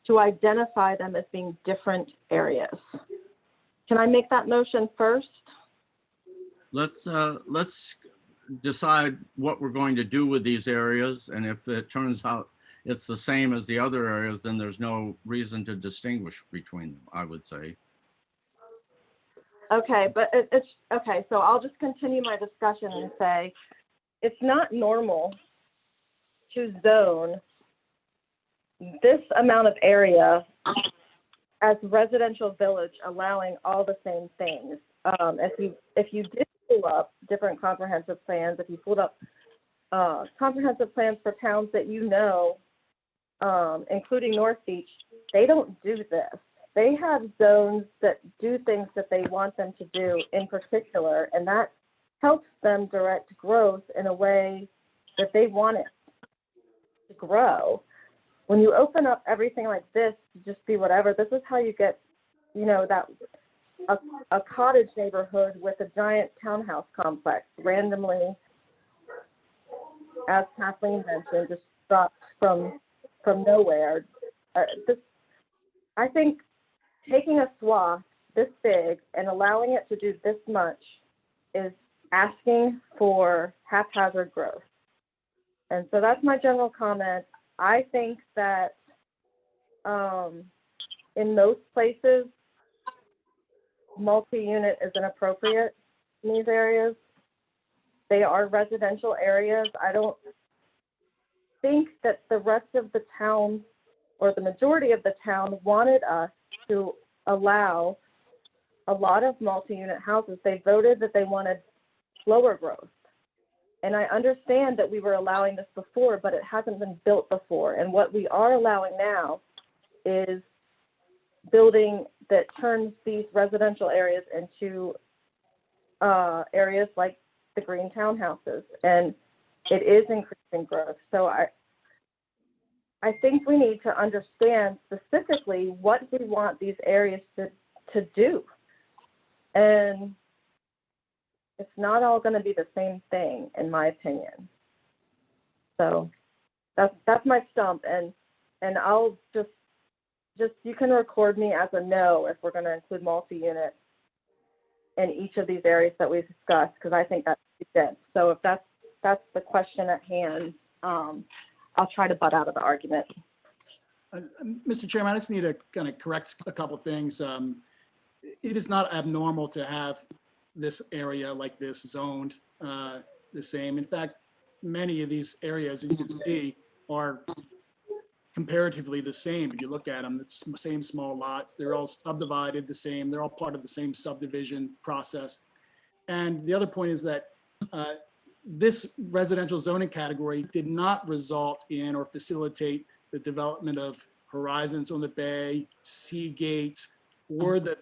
E: to identify them as being different areas. Can I make that motion first?
A: Let's decide what we're going to do with these areas. And if it turns out it's the same as the other areas, then there's no reason to distinguish between them, I would say.
E: Okay, but it's okay. So I'll just continue my discussion and say it's not normal to zone this amount of area as residential village, allowing all the same things. If you did pull up different comprehensive plans, if you pulled up comprehensive plans for towns that you know, including North Beach, they don't do this. They have zones that do things that they want them to do in particular, and that helps them direct growth in a way that they want it to grow. When you open up everything like this to just be whatever, this is how you get, you know, that a cottage neighborhood with a giant townhouse complex randomly, as Kathleen mentioned, just dropped from nowhere. I think taking a swath this big and allowing it to do this much is asking for haphazard growth. And so that's my general comment. I think that in most places, multi-unit is inappropriate in these areas. They are residential areas. I don't think that the rest of the town or the majority of the town wanted us to allow a lot of multi-unit houses. They voted that they wanted slower growth. And I understand that we were allowing this before, but it hasn't been built before. And what we are allowing now is building that turns these residential areas into areas like the green townhouses. And it is increasing growth. So I think we need to understand specifically what we want these areas to do. And it's not all going to be the same thing, in my opinion. So that's my stump, and I'll just you can record me as a no if we're going to include multi-unit in each of these areas that we've discussed, because I think that's it. So if that's the question at hand, I'll try to butt out of the argument.
L: Mr. Chairman, I just need to kind of correct a couple of things. It is not abnormal to have this area like this zoned the same. In fact, many of these areas, you can see, are comparatively the same. If you look at them, it's the same small lots. They're all subdivided the same. They're all part of the same subdivision process. And the other point is that this residential zoning category did not result in or facilitate the development of horizons on the bay, sea gates, or the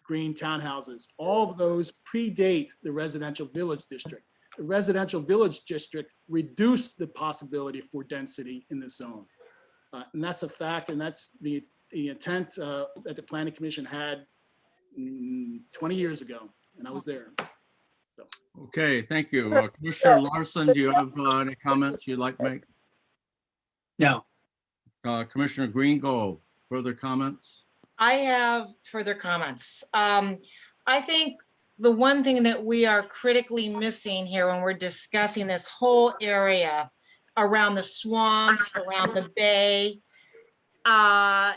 L: green townhouses. All of those predate the residential village district. The residential village district reduced the possibility for density in the zone. And that's a fact, and that's the intent that the Planning Commission had 20 years ago, and I was there. So.
A: Okay, thank you. Commissioner Larson, do you have any comments you'd like to make?
M: No.
A: Commissioner Greengo, further comments?
F: I have further comments. I think the one thing that we are critically missing here when we're discussing this whole area around the swamps, around the bay,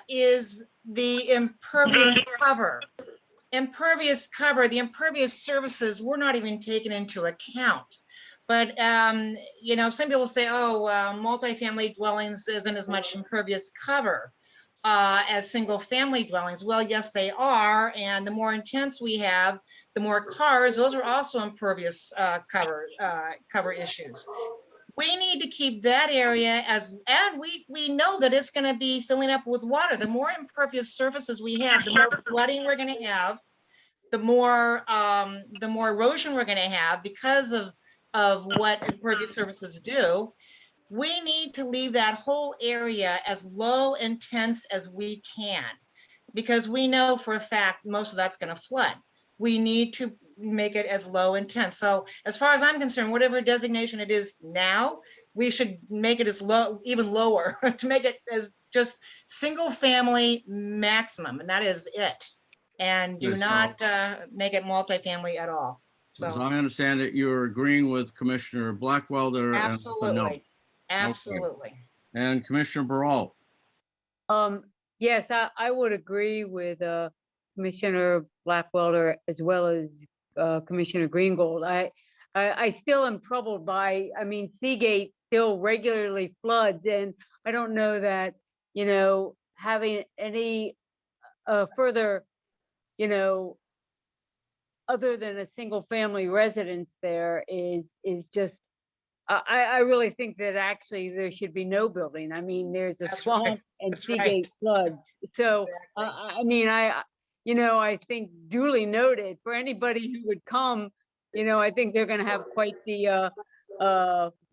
F: is the impervious cover. The impervious surfaces were not even taken into account. But, you know, some people say, oh, multifamily dwellings isn't as much impervious cover as single family dwellings. Well, yes, they are. And the more intense we have, the more cars, those are also impervious cover issues. We need to keep that area and we know that it's going to be filling up with water. The more impervious surfaces we have, the more flooding we're going to have, the more erosion we're going to have because of what impervious surfaces do. We need to leave that whole area as low intense as we can, because we know for a fact most of that's going to flood. We need to make it as low intense. So as far as I'm concerned, whatever designation it is now, we should make it as low, even lower, to make it as just single family maximum, and that is it. And do not make it multifamily at all. So
A: as I understand it, you're agreeing with Commissioner Blackwelder.
F: absolutely,
A: and
F: absolutely.
A: Okay. And Commissioner Baralt.
B: Yes, I would agree with Commissioner Blackwelder as well as Commissioner Greengold. I still am troubled by, I mean, Seagate still regularly floods, and I don't know that, you know, having any further, you know, other than a single family residence there is just, I really think that actually there should be no building. I mean, there's a swamp and Seagate floods. So, I mean, you know, I think duly noted for anybody who would come, you know, I think they're going to have quite the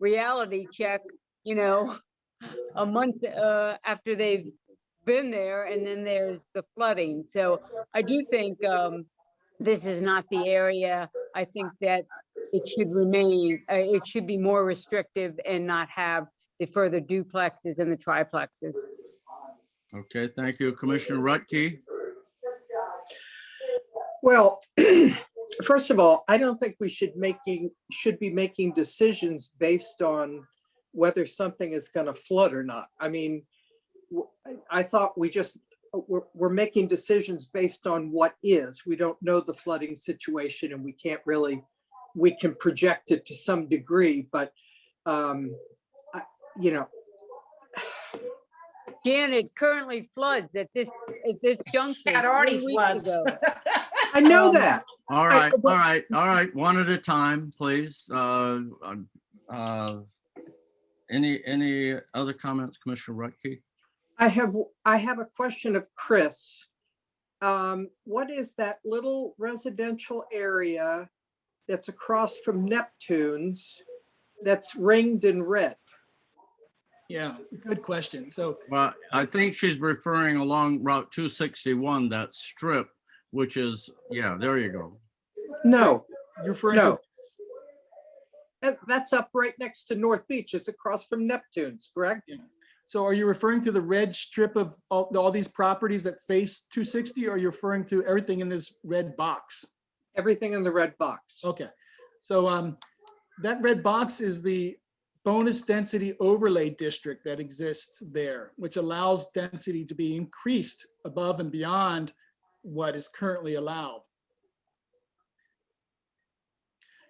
B: reality check, you know, a month after they've been there, and then there's the flooding. So I do think this is not the area. I think that it should remain, it should be more restrictive and not have the further duplexes and the triplexes.
A: Okay, thank you. Commissioner Rutke.
N: Well, first of all, I don't think we should be making decisions based on whether something is going to flood or not. I mean, I thought we're making decisions based on what is. We don't know the flooding situation, and we can project it to some degree, but you know.
B: Jan, it currently floods at this juncture.
F: It already
B: 3 weeks
F: floods.
B: ago.
N: I know that.
A: All right. One at a time, please. Any other comments, Commissioner Rutke?
N: I have a question of Chris. What is that little residential area that's across from Neptune's that's ringed in red?
L: Yeah, good question. So,
A: well, I think she's referring along Route 261, that strip, which is, yeah, there you go.
N: No,
L: you're referring
N: no. That's up right next to North Beach. It's across from Neptune's, correct?
L: Yeah. So are you referring to the red strip of all these properties that face 260, or are you referring to everything in this red box?
N: Everything in the red box.
L: Okay, so that red box is the bonus density overlay district that exists there, which allows density to be increased above and beyond what is currently allowed.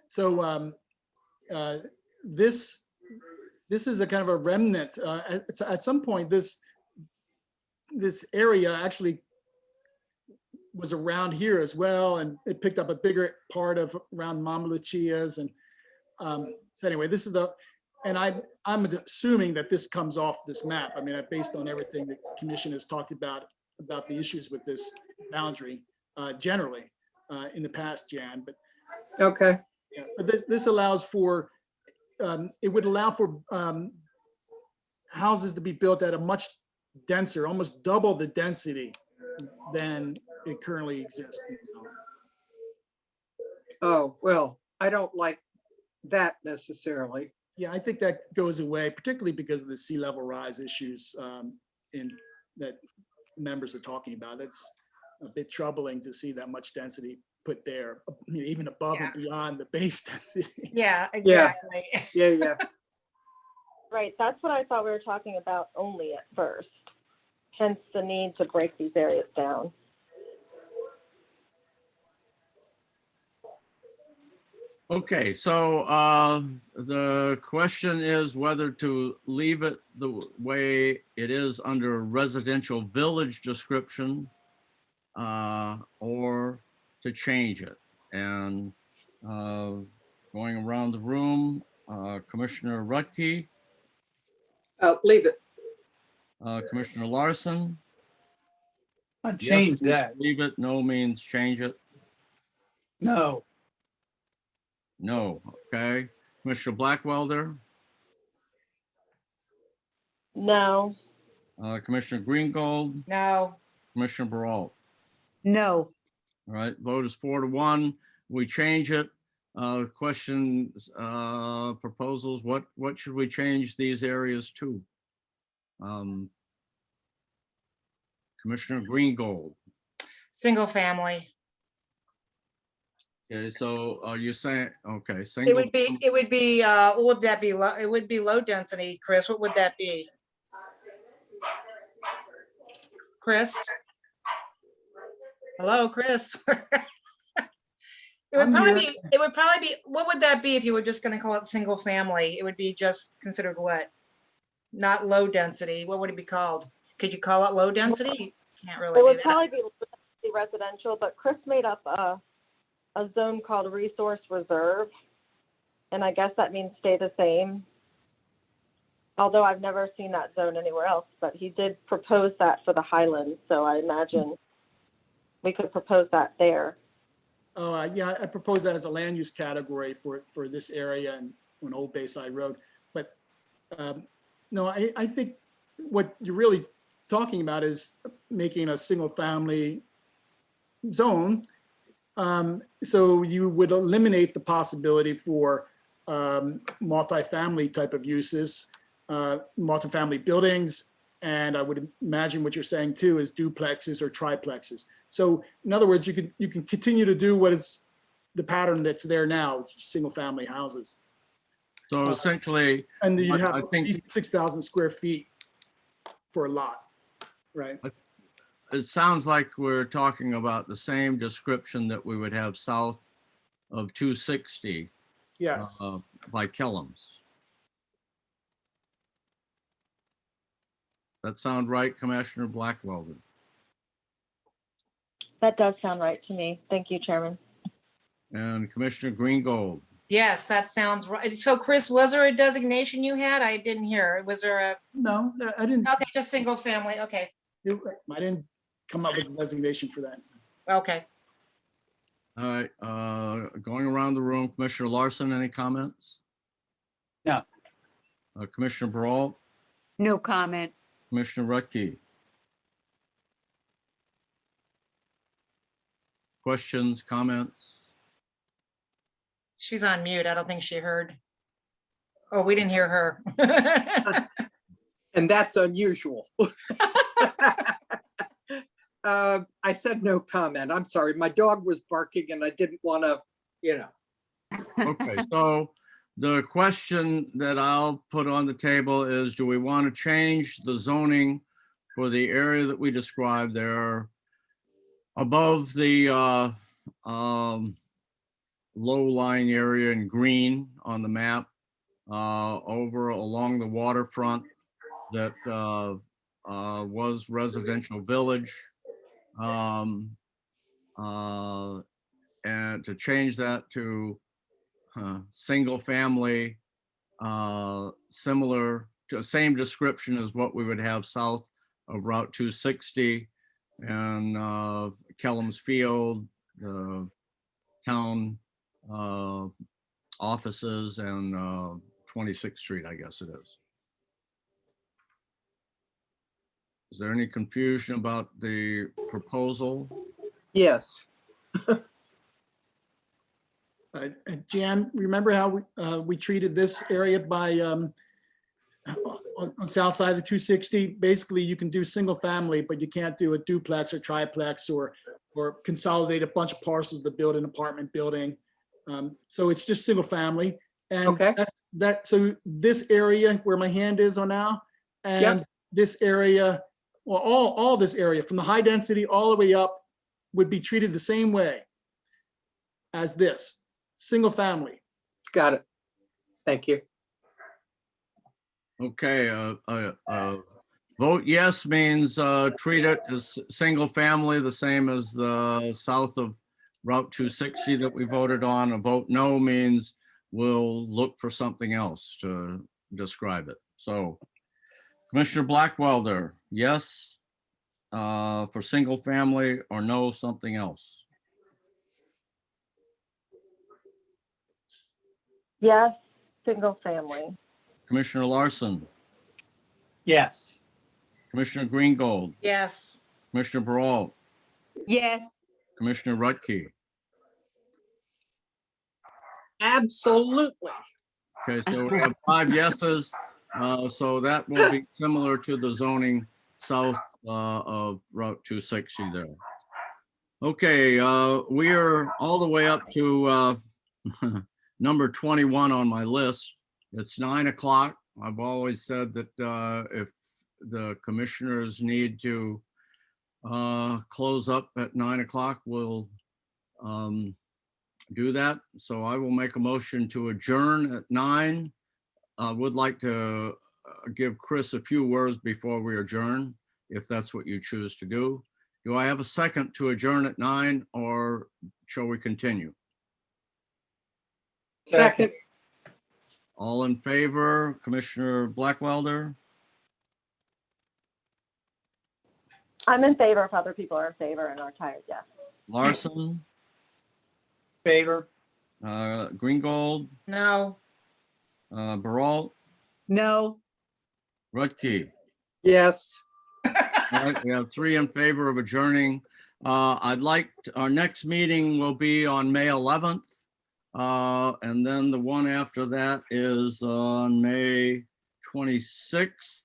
L: So this is a kind of a remnant. At some point, this area actually was around here as well, and it picked up a bigger part of around Mama Lucia's. And so anyway, this is and I'm assuming that this comes off this map. I mean, based on everything the commission has talked about the issues with this boundary generally in the past, Jan. But
N: Okay.
L: yeah, but this allows for, it would allow for houses to be built at a much denser, almost double the density than it currently exists.
N: Oh, well, I don't like that necessarily.
L: Yeah, I think that goes away, particularly because of the sea level rise issues that members are talking about. It's a bit troubling to see that much density put there, even above and beyond the base density.
F: Yeah, exactly.
N: Yeah.
E: Right, that's what I thought we were talking about only at first. Hence the need to break these areas down.
A: Okay, so the question is whether to leave it the way it is under residential village description or to change it. And going around the room, Commissioner Rutke,
N: Leave it.
A: Commissioner Larson.
M: I'd
A: Yes
M: change
A: means
M: that.
A: leave it, no means change it.
M: No.
A: No, okay. Commissioner Blackwelder,
E: No.
A: Commissioner Greengold,
F: No.
A: Commissioner Baralt.
B: No.
A: All right, vote is 4-1. We change it. Questions, proposals, what should we change these areas to? Commissioner Greengold.
F: Single family.
A: Okay, so are you saying, okay,
F: It
A: single.
F: would be, what would that be? It would be low density, Chris. What would that be? Chris? Hello, Chris. It would probably be, what would that be if you were just gonna call it single family? It would be just considered what? Not low density. What would it be called? Could you call it low density? Can't really
E: It
F: do
E: would
F: that.
E: probably be residential, but Chris made up a zone called Resource Reserve. And I guess that means stay the same. Although I've never seen that zone anywhere else, but he did propose that for the Highlands. So I imagine we could propose that there.
L: Oh, yeah, I propose that as a land use category for this area and on Old Bayside Road. But no, I think what you're really talking about is making a single family zone. So you would eliminate the possibility for multifamily type of uses, multifamily buildings. And I would imagine what you're saying too is duplexes or triplexes. So in other words, you can continue to do what is the pattern that's there now. It's single family houses.
A: So essentially,
L: And you
A: I
L: have at
A: think-
L: least 6,000 square feet for a lot, right?
A: it sounds like we're talking about the same description that we would have south of 260
L: Yes.
A: by Kellums. That sound right, Commissioner Blackwelder?
E: That does sound right to me. Thank you, Chairman.
A: And Commissioner Greengold.
F: Yes, that sounds right. So Chris, was there a designation you had? I didn't hear. Was there a?
L: No, I didn't.
F: Okay, just single family. Okay.
L: I didn't come up with a designation for that.
F: Okay.
A: All right, going around the room, Commissioner Larson, any comments?
M: No.
A: Commissioner Brawl,
B: No comment.
A: Commissioner Rutke. Questions, comments?
F: She's on mute. I don't think she heard. Oh, we didn't hear her.
N: And that's unusual. I said no comment. I'm sorry. My dog was barking and I didn't want to, you know.
A: Okay, so the question that I'll put on the table is, do we want to change the zoning for the area that we described there above the low-lying area in green on the map, over along the waterfront that was residential village, and to change that to single family, similar to the same description as what we would have south of Route 260 and Kellum's Field, the town offices, and 26th Street, I guess it is. Is there any confusion about the proposal?
N: Yes.
L: Jan, remember how we treated this area by on south side of the 260? Basically, you can do single family, but you can't do a duplex or triplex or consolidate a bunch of parcels to build an apartment building. So it's just single family. And
N: Okay.
L: So this area where my hand is on now, and this area, well, all this area from the high density all the way up would be treated the same way as this, single family.
N: Got it. Thank you.
A: Okay, vote yes means treat it as single family, the same as the south of Route 260 that we voted on. A vote no means we'll look for something else to describe it. So Commissioner Blackwelder, yes for single family, or no, something else?
E: Yes, single family.
A: Commissioner Larson,
M: Yes.
A: Commissioner Greengold,
F: Yes.
A: Commissioner Baralt,
B: Yes,
A: Commissioner Rutke.
N: Absolutely.
A: Okay, so we have 5 yeses. So that will be similar to the zoning south of Route 260 there. Okay, we are all the way up to number 21 on my list. It's 9 o'clock. I've always said that if the commissioners need to close up at 9 o'clock, we'll do that. So I will make a motion to adjourn at 9. I would like to give Chris a few words before we adjourn, if that's what you choose to do. Do I have a second to adjourn at 9, or shall we continue?
N: Second.
A: All in favor, Commissioner Blackwelder?
E: I'm in favor if other people are in favor and are tired, yes.
A: Larson?
M: Favor?
A: Greengold?
F: No.
A: Baralt?
B: no.
A: Rutke?
N: Yes.
A: All right, we have 3 in favor of adjourning. Our next meeting will be on May 11th. And then the one after that is on May 26th.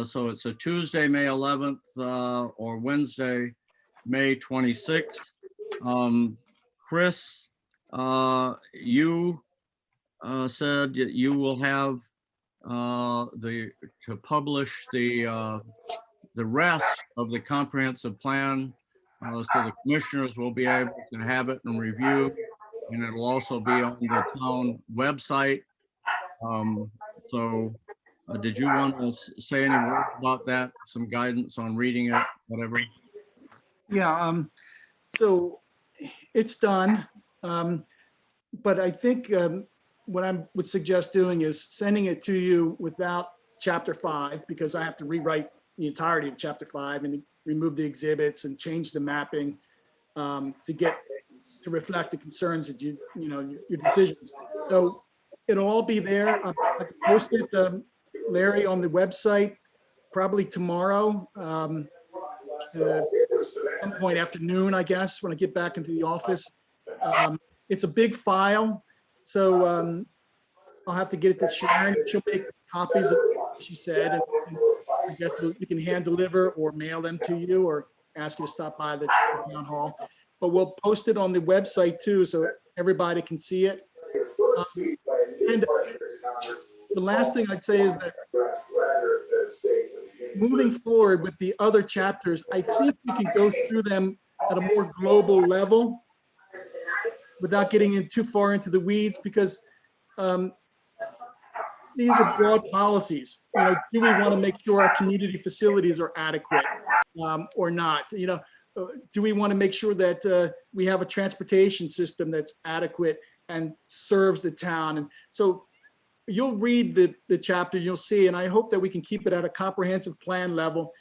A: So it's a Tuesday, May 11th, or Wednesday, May 26th. Chris, you said that you will have to publish the rest of the comprehensive plan, so the commissioners will be able to have it and review, and it'll also be on the town website. So did you want to say any words about that? Some guidance on reading it, whatever?
L: Yeah, so it's done. But I think what I would suggest doing is sending it to you without chapter 5, because I have to rewrite the entirety of chapter 5 and remove the exhibits and change the mapping to reflect the concerns that your decisions. So it'll all be there. I can post it, Larry, on the website probably tomorrow, some point afternoon, I guess, when I get back into the office. It's a big file, so I'll have to get it to Sharon. She'll make copies of what she said, and I guess you can hand deliver or mail them to you or ask you to stop by the town hall. But we'll post it on the website too, so everybody can see it. And the last thing I'd say is that moving forward with the other chapters, I think we can go through them at a more global level without getting in too far into the weeds, because these are broad policies. You know, do we want to make sure our community facilities are adequate or not? You know, do we want to make sure that we have a transportation system that's adequate and serves the town? And so you'll read the chapter, you'll see, and I hope that we can keep it at a comprehensive plan level.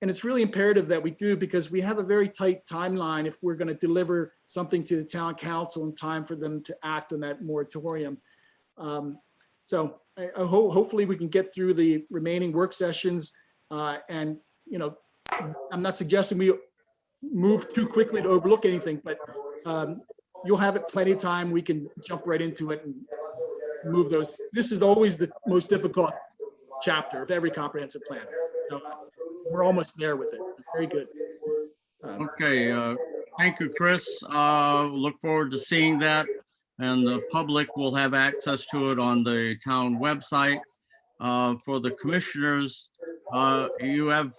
L: And it's really imperative that we do, because we have a very tight timeline if we're going to deliver something to the town council in time for them to act on that moratorium. So hopefully we can get through the remaining work sessions. And, you know, I'm not suggesting we move too quickly to overlook anything, but you'll have it plenty of time. We can jump right into it and move those. This is always the most difficult chapter of every comprehensive plan. So we're almost there with it. Very good.
A: Okay, thank you, Chris. Look forward to seeing that. And the public will have access to it on the town website. For the commissioners, you have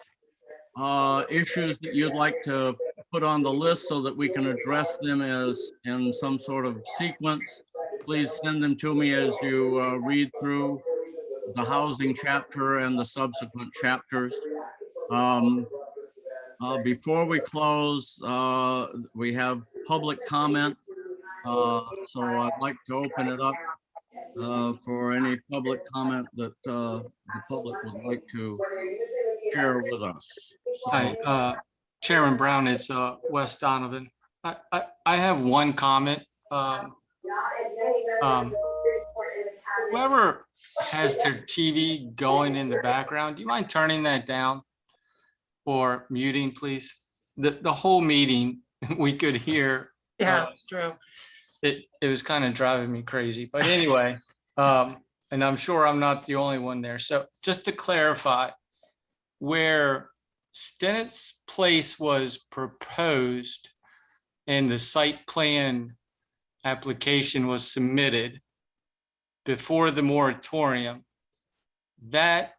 A: issues that you'd like to put on the list so that we can address them as in some sort of sequence. Please send them to me as you read through the housing chapter and the subsequent chapters. Before we close, we have public comment. So I'd like to open it up for any public comment that the public would like to share with us. So,
H: Hi, Chairman Brown, it's Wes Donovan. I have one comment. Whoever has their TV going in the background, do you mind turning that down or muting, please? The whole meeting, we could hear.
F: Yeah, it's true.
H: It was kind of driving me crazy, but anyway, and I'm sure I'm not the only one there. So just to clarify, where Stennett's Place was proposed and the site plan application was submitted before the moratorium, that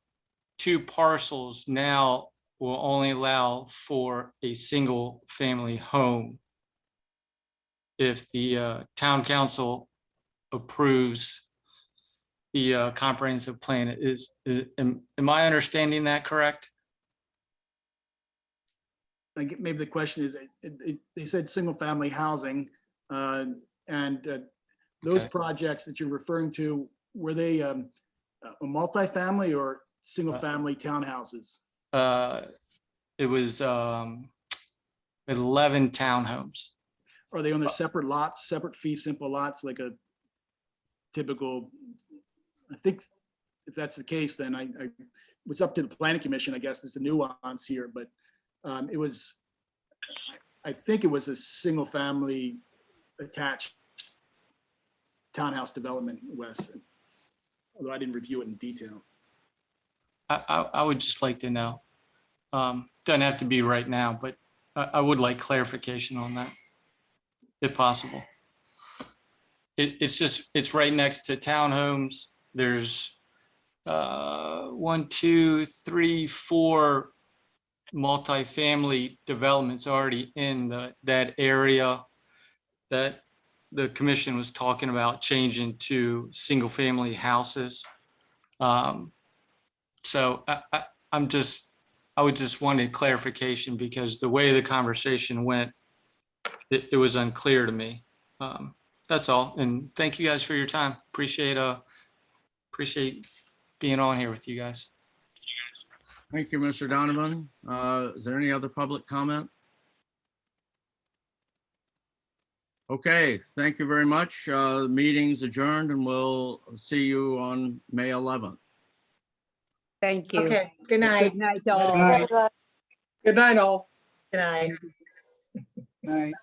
H: 2 parcels now will only allow for a single family home if the town council approves the comprehensive plan. Am I understanding that correct?
L: I get, maybe the question is, they said single family housing, and those
H: Okay.
L: projects that you're referring to, were they a multifamily or single family townhouses?
H: It was 11 townhomes.
L: Are they on their separate lots, separate fee simple lots, like a typical? I think if that's the case, then I it's up to the planning commission, I guess. There's a nuance here, but it was, I think it was a single family attached townhouse development, Wes, although I didn't review it in detail.
H: I would just like to know. Doesn't have to be right now, but I would like clarification on that, if possible. It's right next to townhomes. There's 1, 2, 3, 4 multifamily developments already in that area that the commission was talking about changing to single family houses. So I would just wanted clarification, because the way the conversation went, it was unclear to me. That's all. And thank you guys for your time. Appreciate being on here with you guys.
A: thank you, Mr. Donovan. Is there any other public comment? Okay, thank you very much. The meeting's adjourned, and we'll see you on May 11th.
B: Thank you.
F: Okay, good night.
B: Good night, all.
M: All right.
N: Good night, all.
F: Good night.
M: All right.